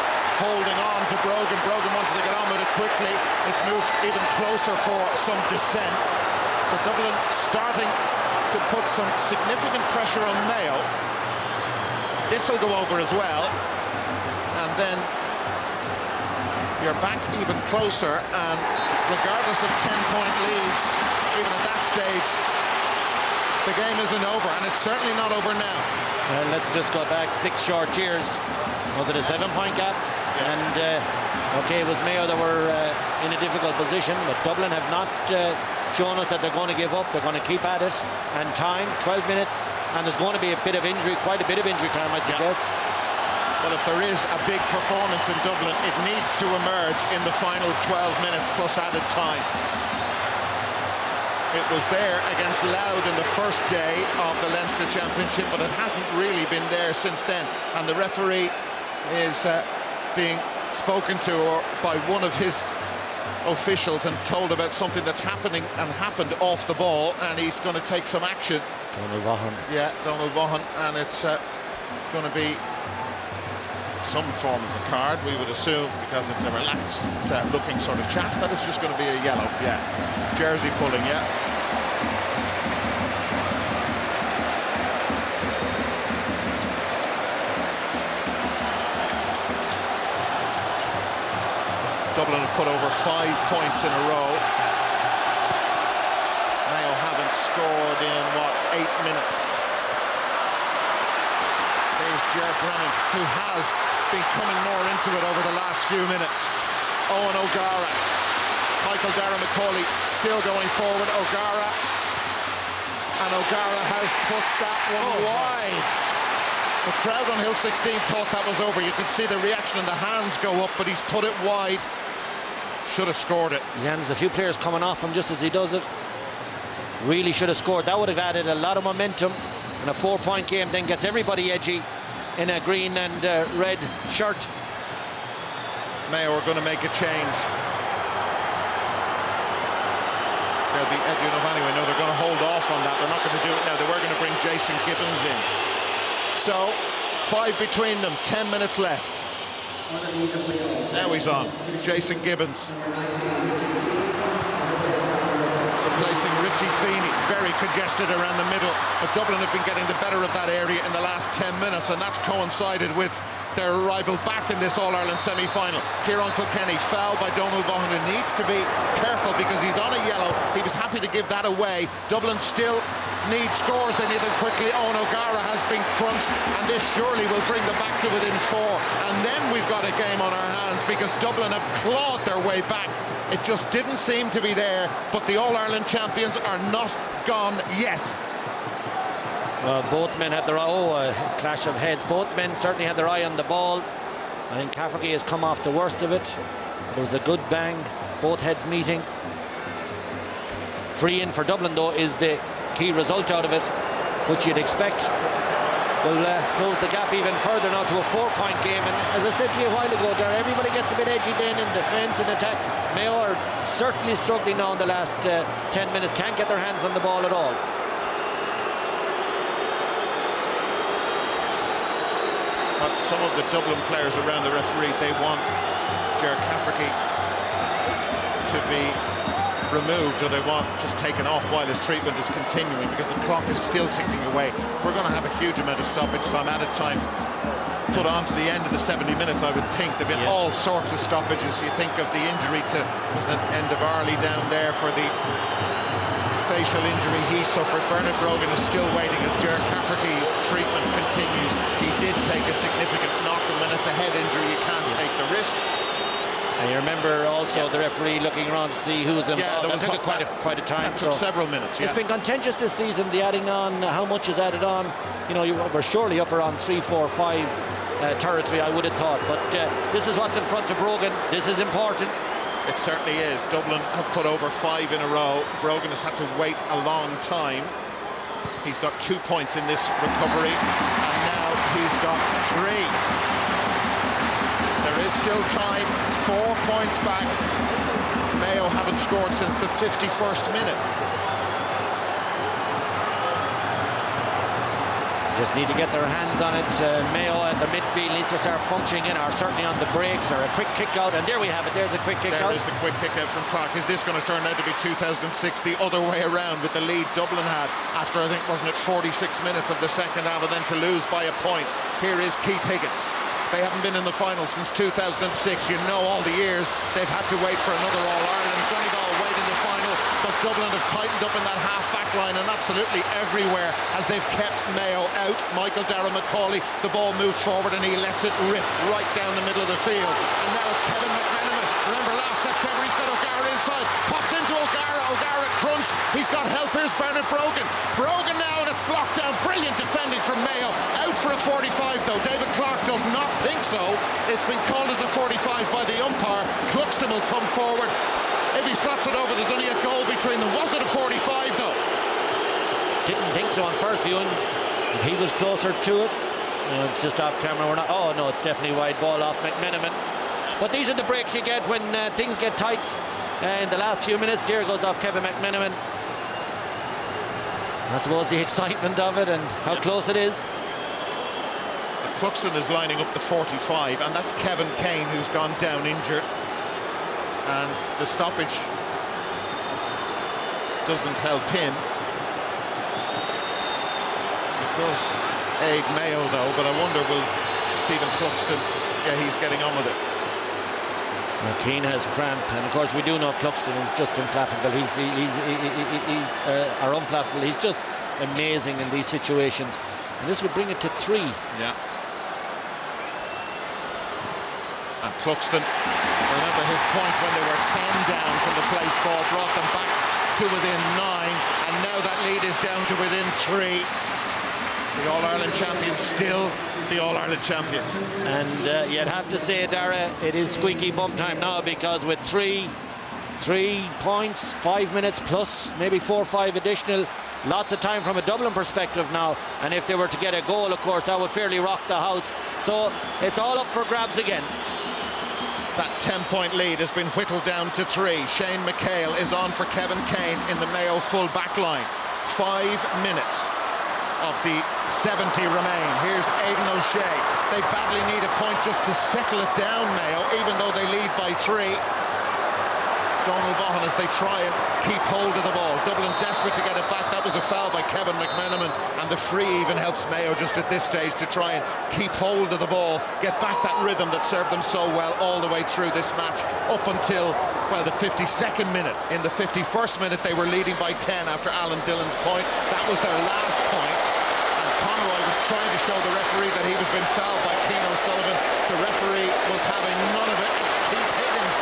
holding on to Brogan. Brogan wanted to get on with it quickly. It's moved even closer for some dissent. So Dublin starting to put some significant pressure on Mayo. This will go over as well, and then you're back even closer, and regardless of 10-point leads, even at that stage, the game isn't over, and it's certainly not over now. Well, let's just go back 6 short years. Was it a 7-point gap? Yeah. And okay, it was Mayo that were in a difficult position, but Dublin have not shown us that they're going to give up. They're going to keep at it, and time, 12 minutes, and there's going to be a bit of injury, quite a bit of injury time, I'd suggest. Well, if there is a big performance in Dublin, it needs to emerge in the final 12 minutes plus added time. It was there against Louth in the first day of the Leinster Championship, but it hasn't really been there since then. And the referee is being spoken to by one of his officials and told about something that's happening and happened off the ball, and he's going to take some action. Donald Vaughan. Yeah, Donald Vaughan, and it's going to be some form of a card, we would assume, because it's a relaxed looking sort of chat. That is just going to be a yellow. Yeah, jersey pulling. Yeah. Dublin have put over 5 points in a row. Mayo haven't scored in, what, 8 minutes. There's Ger Brennan, who has been coming more into it over the last few minutes. Owen O'Gara, Michael Dara-McCauley still going forward. O'Gara, and O'Gara has put that one wide. The crowd on Hill 16 thought that was over. You could see the reaction and the hands go up, but he's put it wide. Should have scored it. Jans, a few players coming off him just as he does it. Really should have scored. That would have added a lot of momentum. And a 4-point game then gets everybody edgy in a green and red shirt. Mayo are going to make a change. They'll be edgy enough anyway. No, they're going to hold off on that. They're not going to do it now. They were going to bring Jason Gibbons in. So, 5 between them, 10 minutes left. Now he's on. Jason Gibbons. Replacing Richie Feeney, very congested around the middle, but Dublin have been getting the better of that area in the last 10 minutes, and that's coincided with their arrival back in this All-Ireland semi-final. Kieran Kilkenny, fouled by Donald Vaughan, who needs to be careful because he's on a yellow. He was happy to give that away. Dublin still need scores, they need them quickly. Owen O'Gara has been crunched, and this surely will bring them back to within 4, and then we've got a game on our hands because Dublin have clawed their way back. It just didn't seem to be there, but the All-Ireland champions are not gone yet. Well, both men had their clash of heads. Both men certainly had their eye on the ball. I think Cafferty has come off the worst of it. There was a good bang, both heads meeting. Free in for Dublin, though, is the key result out of it, which you'd expect will close the gap even further now to a 4-point game. And as I said to you a while ago there, everybody gets a bit edgy then in defence and attack. Mayo are certainly struggling now in the last 10 minutes, can't get their hands on the ball at all. But some of the Dublin players around the referee, they want Ger Cafferty to be removed, or they want just taken off while his treatment is continuing, because the clock is still ticking away. We're going to have a huge amount of stoppage time, added time put on to the end of the 70 minutes, I would think. There've been all sorts of stoppages. You think of the injury to, wasn't it, end of Arley down there for the facial injury he suffered. Bernard Brogan is still waiting as Ger Cafferty's treatment continues. He did take a significant knock, and when it's a head injury, you can't take the risk. And you remember also the referee looking around to see who was involved. There was quite a time. That took several minutes. It's been contentious this season, the adding on, how much is added on. You know, we're surely up around 3, 4, 5 territory, I would have thought. But this is what's in front of Brogan. This is important. It certainly is. Dublin have put over 5 in a row. Brogan has had to wait a long time. He's got 2 points in this recovery, and now he's got 3. There is still time, 4 points back. Mayo haven't scored since the 51st minute. Just need to get their hands on it. Mayo at the midfield needs to start functioning in, or certainly on the breaks, or a quick kick out. And there we have it. There's a quick kick out. There is the quick kick out from Clark. Is this going to turn out to be 2006 the other way around, with the lead Dublin had after, I think, wasn't it 46 minutes of the second half, and then to lose by a point? Here is Keith Higgins. They haven't been in the final since 2006. You know, all the years they've had to wait for another All-Ireland. Donegal wait in the final, but Dublin have tightened up in that half-back line and absolutely everywhere as they've kept Mayo out. Michael Darragh Macaulay, the ball moved forward and he lets it rip right down the middle of the field. And now it's Kevin McMenamin. Remember last September he's got O'Gara inside, popped into O'Gara. O'Gara crunched. He's got help. Here's Bernard Brogan. Brogan now, and it's blocked down. Brilliant defending from Mayo. Out for a 45 though. David Clark does not think so. It's been called as a 45 by the umpire. Cluxton will come forward. If he slots it over, there's only a goal between them. Was it a 45 though? Didn't think so on first viewing. He was closer to it. It's just off camera. We're not. Oh no, it's definitely wide ball off McMenamin. But these are the breaks you get when things get tight in the last few minutes. Here goes off Kevin McMenamin. I suppose the excitement of it and how close it is. Cluxton is lining up the 45, and that's Kevin Kane who's gone down injured. And the stoppage doesn't help him. It does aid Mayo though, but I wonder will Stephen Cluxton, yeah, he's getting on with it. Keane has cramped, and of course we do know Cluxton is just unflappable. He's unflappable. He's just amazing in these situations, and this would bring it to 3. Yeah. And Cluxton, remember his point when they were 10 down from the place ball, brought them back to within 9, and now that lead is down to within 3. The All-Ireland champions, still the All-Ireland champions. And you'd have to say, Dara, it is squeaky bum time now, because with 3 points, 5 minutes plus, maybe 4 or 5 additional, lots of time from a Dublin perspective now. And if they were to get a goal, of course, that would fairly rock the house. So it's all up for grabs again. That 10-point lead has been whittled down to 3. Shane McHale is on for Kevin Kane in the Mayo full back line. 5 minutes of the 70 remain. Here's Aidan O'Shea. They badly need a point just to settle it down, Mayo, even though they lead by 3. Donald Vaughan as they try and keep hold of the ball. Dublin desperate to get it back. That was a foul by Kevin McMenamin, and the free even helps Mayo just at this stage to try and keep hold of the ball, get back that rhythm that served them so well all the way through this match, up until, well, the 52nd minute. In the 51st minute they were leading by 10 after Alan Dillon's point. That was their last point, and Conroy was trying to show the referee that he was being fouled by Keane O'Sullivan. The referee was having none of it. Keith Higgins,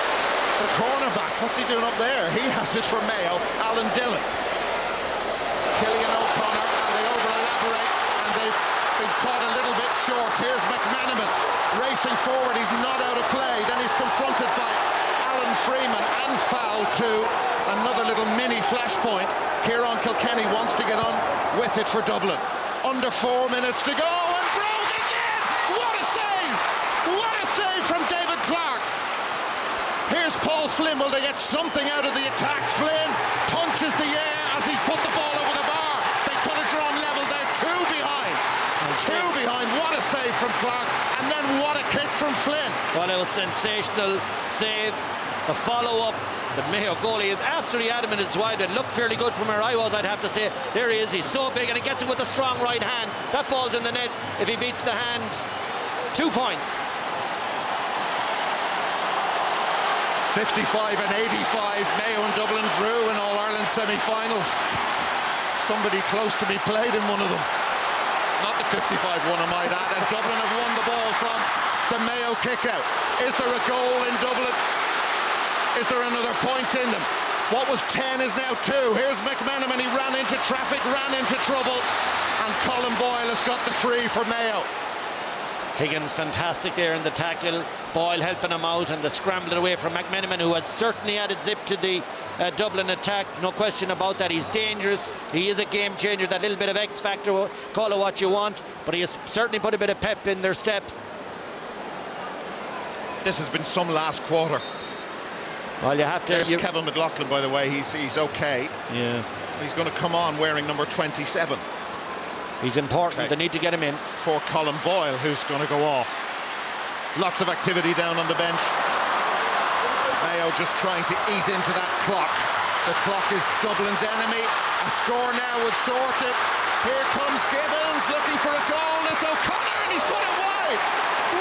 the cornerback, what's he doing up there? He has it for Mayo. Alan Dillon, Killian O'Connor, and they over-elaborate, and they've been caught a little bit short. Here's McMenamin racing forward. He's not out of play. Then he's confronted by Alan Freeman and fouled too. Another little mini flashpoint. Kieran Kilkenny wants to get on with it for Dublin. Under 4 minutes to go, and Brogan's in! What a save! What a save from David Clark! Here's Paul Flynn. Will they get something out of the attack? Flynn punches the air as he's put the ball over the bar. They could have drawn level. They're 2 behind. 2 behind. What a save from Clark. And then what a kick from Flynn. Well, it was sensational save. The follow-up. The Mayo goalie is absolutely adamant it's wide. It looked fairly good from where I was, I'd have to say. There he is. He's so big, and he gets it with a strong right hand. That falls in the net. If he beats the hand, 2 points. 55 and 85, Mayo and Dublin drew in All-Ireland semi-finals. Somebody close to me played in one of them. Not the 55 one, I might add, and Dublin have won the ball from the Mayo kick-out. Is there a goal in Dublin? Is there another point in them? What was 10 is now 2. Here's McMenamin. He ran into traffic, ran into trouble, and Colin Boyle has got the free for Mayo. Higgins fantastic there in the tackle. Boyle helping him out, and the scramble away from McMenamin, who has certainly added zip to the Dublin attack. No question about that. He's dangerous. He is a game changer. That little bit of X factor, call it what you want, but he has certainly put a bit of pep in their step. This has been some last quarter. Well, you have to. There's Kevin McLaughlin, by the way. He's okay. Yeah. He's going to come on wearing number 27. He's important. Okay. They need to get him in. For Colin Boyle, who's going to go off. Lots of activity down on the bench. Mayo just trying to eat into that clock. The clock is Dublin's enemy. A score now would sort it. Here comes Gibbons looking for a goal. It's O'Connor and he's put it wide.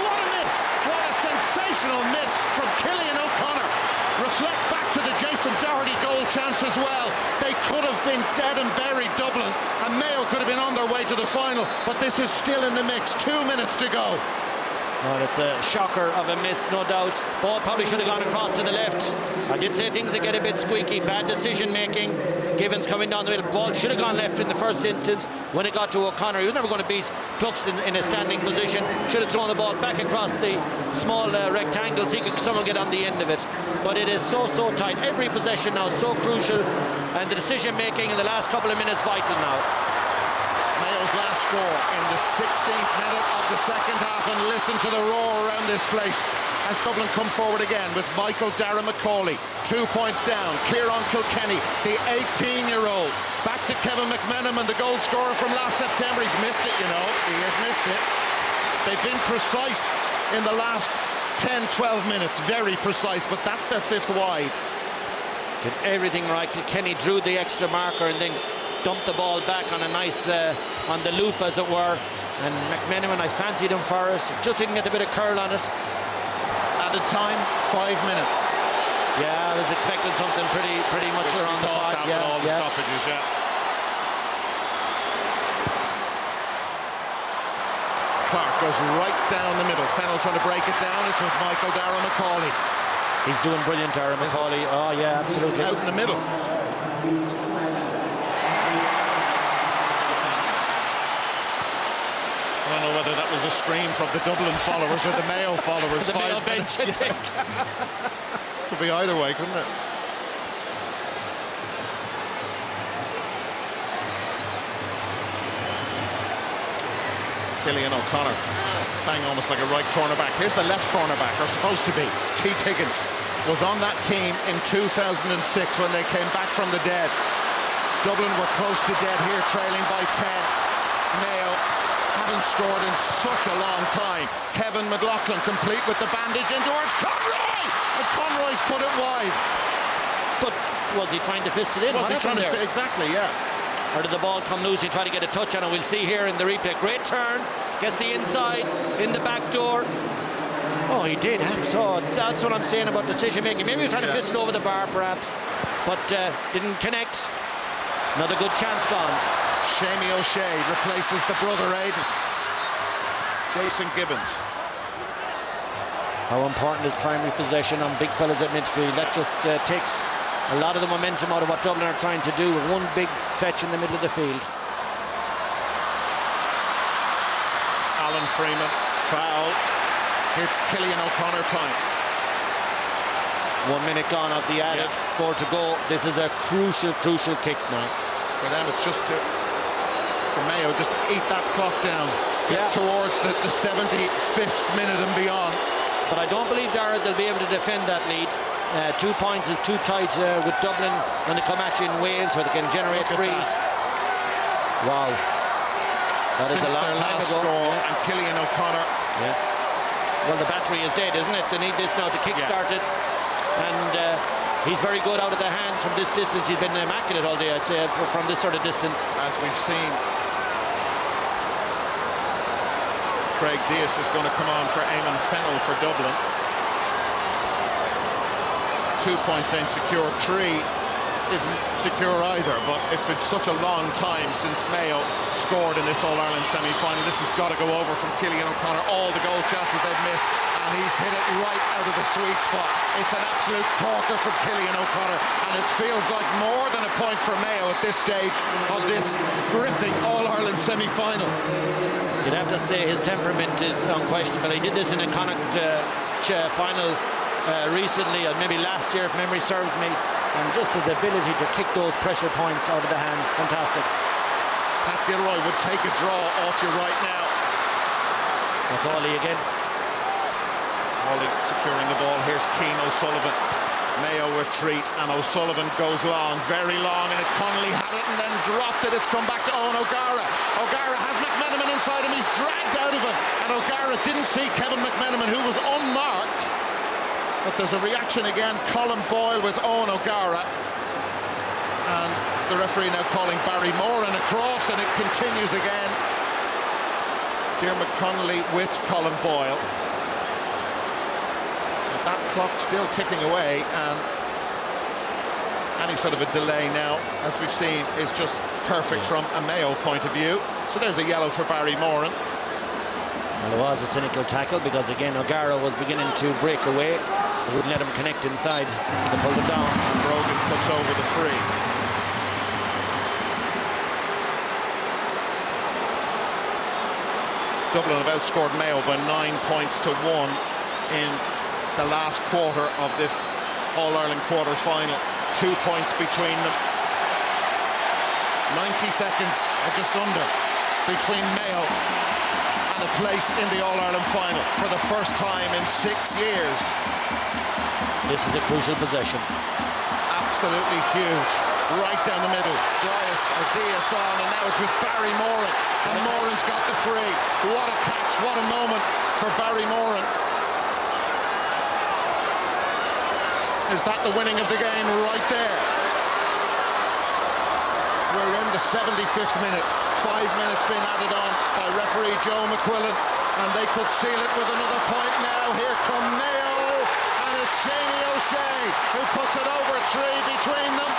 What a miss. What a sensational miss from Cillian O'Connor. Reflect back to the Jason Doherty goal chance as well. They could have been dead and buried, Dublin, and Mayo could have been on their way to the final, but this is still in the mix. 2 minutes to go. Well, it's a shocker of a miss, no doubt. Ball probably should have gone across to the left. I did say things that get a bit squeaky. Bad decision making. Gibbons coming down the middle. Ball should have gone left in the first instance. When it got to O'Connor, he was never going to beat Cluxton in a standing position. Should have thrown the ball back across the small rectangle so he could someone get on the end of it. But it is so tight. Every possession now so crucial, and the decision making in the last couple of minutes vital now. Mayo's last score in the 16th minute of the second half, and listen to the roar around this place as Dublin come forward again with Michael Dara McCauley, 2 points down. Kieran Kilkenny, the 18-year-old, back to Kevin McMenamin, the goal scorer from last September. He's missed it, you know, he has missed it. They've been precise in the last 10-12 minutes, very precise, but that's their fifth wide. Did everything right. Kilkenny drew the extra marker and then dumped the ball back on a nice on the loop, as it were, and McMenamin, I fancied him for us, just didn't get a bit of curl on it. Added time 5 minutes. Yeah, I was expecting something pretty much around the 5. Yeah, all the stoppages. Yeah. Clark goes right down the middle. Fennell trying to break it down. It's with Michael Dara McCauley. He's doing brilliant, Dara McCauley. Oh yeah, absolutely. Out in the middle. I don't know whether that was a scream from the Dublin followers or the Mayo followers. The Mayo bench, I think. Could be either way, couldn't it? Cillian O'Connor playing almost like a right cornerback. Here's the left cornerback, or supposed to be. Keith Higgins was on that team in 2006 when they came back from the dead. Dublin were close to dead here, trailing by 10. Mayo haven't scored in such a long time. Kevin McLaughlin complete with the bandage in towards Conroy, and Conroy's put it wide. But was he trying to fist it in? Was he trying to exactly, yeah. Or did the ball come loose? He tried to get a touch on it. We'll see here in the replay. Great turn, gets the inside, in the back door. Oh, he did. So that's what I'm saying about decision making. Maybe he was trying to fist it over the bar, perhaps, but didn't connect. Another good chance gone. Shamie O'Shea replaces the brother Aidan. Jason Gibbons. How important is primary possession on big fellas at midfield? That just takes a lot of the momentum out of what Dublin are trying to do with one big fetch in the middle of the field. Alan Freeman, foul. It's Cillian O'Connor time. 1 minute gone of the added, 4 to go. This is a crucial kick now. For them, it's just for Mayo, just to eat that clock down, get towards the 75th minute and beyond. But I don't believe, Dara, they'll be able to defend that lead. 2 points is too tight with Dublin when they come at you in waves where they can generate frees. Wow. That is a long time ago. Score, and Cillian O'Connor. Yeah. Well, the battery is dead, isn't it? They need this now to kick-start it. And he's very good out of the hands from this distance. He's been immaculate all day, I'd say, from this sort of distance. As we've seen, Craig Diaz is going to come on for Eamon Fennell for Dublin. 2 points ain't secure, 3 isn't secure either, but it's been such a long time since Mayo scored in this All-Ireland semi-final. This has got to go over from Cillian O'Connor. All the goal chances they've missed, and he's hit it right out of the sweet spot. It's an absolute corker from Cillian O'Connor, and it feels like more than a point for Mayo at this stage of this gripping All-Ireland semi-final. You'd have to say his temperament is unquestionable. He did this in a Connacht final recently, or maybe last year if memory serves me, and just his ability to kick those pressure points out of the hands, fantastic. Pat Gilroy would take a draw off you right now. McCauley again. Hawley securing the ball. Here's Keane O'Sullivan. Mayo retreat, and O'Sullivan goes long, very long, and Connolly had it and then dropped it. It's come back to Owen O'Gara. O'Gara has McMenamin inside him, he's dragged out of him, and O'Gara didn't see Kevin McMenamin, who was unmarked. But there's a reaction again, Colin Boyle with Owen O'Gara, and the referee now calling Barry Moran across, and it continues again. Diarmuid Connolly with Colin Boyle. That clock still ticking away, and any sort of a delay now, as we've seen, is just perfect from a Mayo point of view. So there's a yellow for Barry Moran. Well, it was a cynical tackle because again O'Gara was beginning to break away. They wouldn't let him connect inside, so they pulled it down. And Brogan puts over the free. Dublin have outscored Mayo by 9 points to 1 in the last quarter of this All-Ireland quarter-final. 2 points between them. 90 seconds, or just under, between Mayo and a place in the All-Ireland final for the first time in 6 years. This is a crucial possession. Absolutely huge. Right down the middle. Dias on, and now it's with Barry Moran. And Moran's got the free. What a catch, what a moment for Barry Moran. Is that the winning of the game right there? We're in the 75th minute. 5 minutes being added on by referee Joe McQuillan, and they could seal it with another point now. Here come Mayo, and it's Jamie O'Shea who puts it over 3 between them.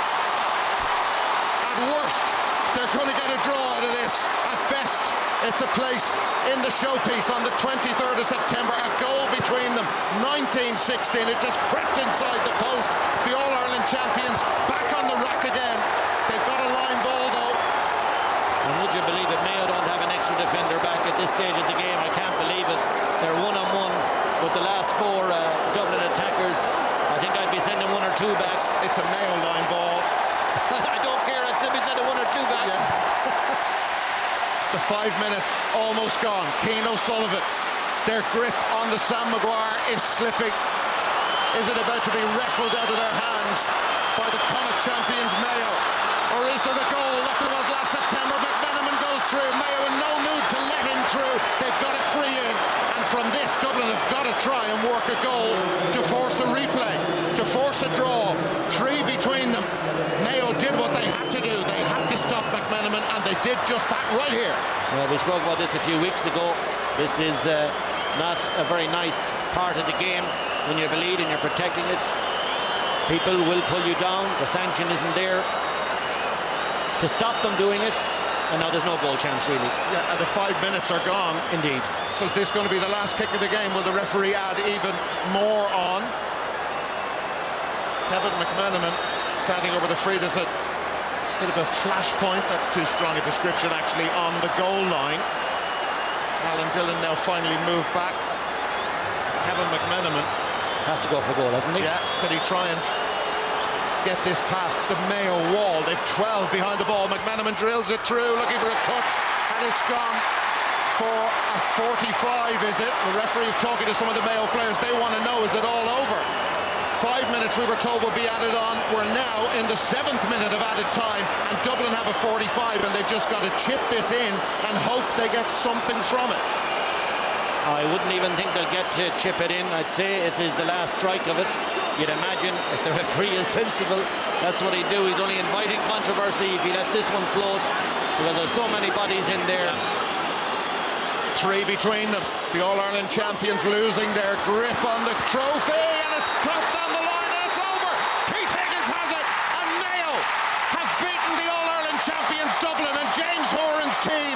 At worst, they're going to get a draw out of this. At best, it's a place in the showpiece on the 23rd of September. A goal between them, 19-16. It just crept inside the post. The All-Ireland champions back on the rack again. They've got a line ball though. And would you believe it, Mayo don't have an extra defender back at this stage of the game. I can't believe it. They're one-on-one with the last 4 Dublin attackers. I think I'd be sending 1 or 2 back. It's a Mayo line ball. I don't care, I'd still be sending 1 or 2 back. Yeah. The 5 minutes almost gone. Cian O'Sullivan, their grip on the Sam Maguire is slipping. Is it about to be wrestled out of their hands by the Connacht champions Mayo? Or is there the goal like there was last September? McMenamin goes through, Mayo in no mood to let him through. They've got it free in, and from this Dublin have got to try and work a goal to force a replay, to force a draw. 3 between them. Mayo did what they had to do. They had to stop McMenamin, and they did just that right here. Well, we spoke about this a few weeks ago. This is not a very nice part of the game when you have a lead and you're protecting it. People will pull you down. The sanction isn't there to stop them doing it, and now there's no goal chance really. Yeah, and the 5 minutes are gone. Indeed. So is this going to be the last kick of the game? Will the referee add even more on? Kevin McMenamin standing over the free. There's a bit of a flashpoint, that's too strong a description actually, on the goal line. Alan Dillon now finally moved back. Kevin McMenamin has to go for goal, hasn't he? Yeah, could he try and get this past the Mayo wall? They've 12 behind the ball. McMenamin drills it through, looking for a touch, and it's gone for a 45, is it? The referee is talking to some of the Mayo players. They want to know, is it all over? 5 minutes we were told will be added on. We're now in the 7th minute of added time, and Dublin have a 45, and they've just got to chip this in and hope they get something from it. I wouldn't even think they'll get to chip it in. I'd say it is the last strike of it. You'd imagine if the referee is sensible, that's what he'd do. He's only inviting controversy if he lets this one float, because there's so many bodies in there. 3 between them. The All-Ireland champions losing their grip on the trophy, and it's stopped on the line, and it's over. Keith Higgins has it, and Mayo have beaten the All-Ireland champions Dublin, and James Horan's team,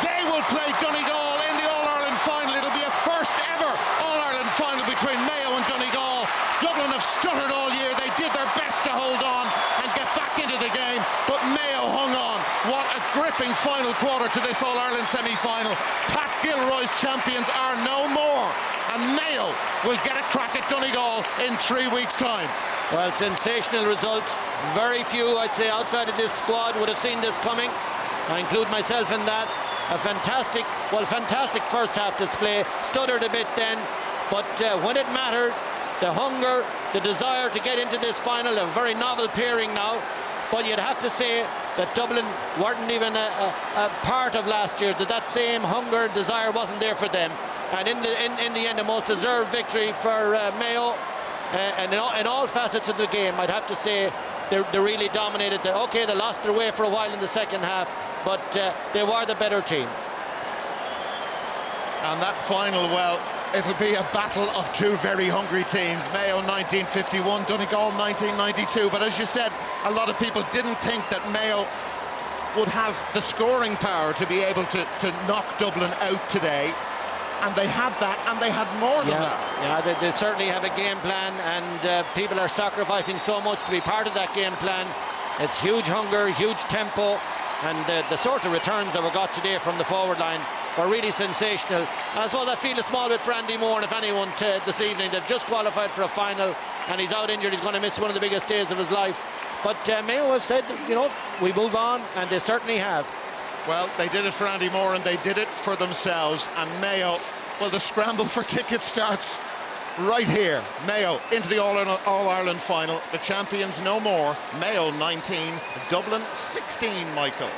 they will play Donegal in the All-Ireland final. It'll be a first ever All-Ireland final between Mayo and Donegal. Dublin have stuttered all year. They did their best to hold on and get back into the game, but Mayo hung on. What a gripping final quarter to this All-Ireland semi-final. Pat Gilroy's champions are no more, and Mayo will get a crack at Donegal in 3 weeks' time. Well, sensational result. Very few, I'd say, outside of this squad would have seen this coming. I include myself in that. A fantastic first half display. Stuttered a bit then, but when it mattered, the hunger, the desire to get into this final, a very novel pairing now. But you'd have to say that Dublin weren't even a part of last year, that same hunger and desire wasn't there for them. And in the end, the most deserved victory for Mayo, and in all facets of the game, I'd have to say they really dominated. Okay, they lost their way for a while in the second half, but they were the better team. And that final, well, it'll be a battle of two very hungry teams. Mayo 1951, Donegal 1992. But as you said, a lot of people didn't think that Mayo would have the scoring power to be able to knock Dublin out today. And they had that, and they had more than that. Yeah, they certainly have a game plan, and people are sacrificing so much to be part of that game plan. It's huge hunger, huge tempo, and the sort of returns that we got today from the forward line were really sensational. And I suppose I feel a small bit for Andy Moore, and if anyone this evening. They've just qualified for a final, and he's out injured. He's going to miss one of the biggest days of his life. But Mayo have said, you know, we move on, and they certainly have. Well, they did it for Andy Moore, and they did it for themselves. And Mayo, well, the scramble for tickets starts right here. Mayo into the All-Ireland final. The champions no more. Mayo 19, Dublin 16, Michael.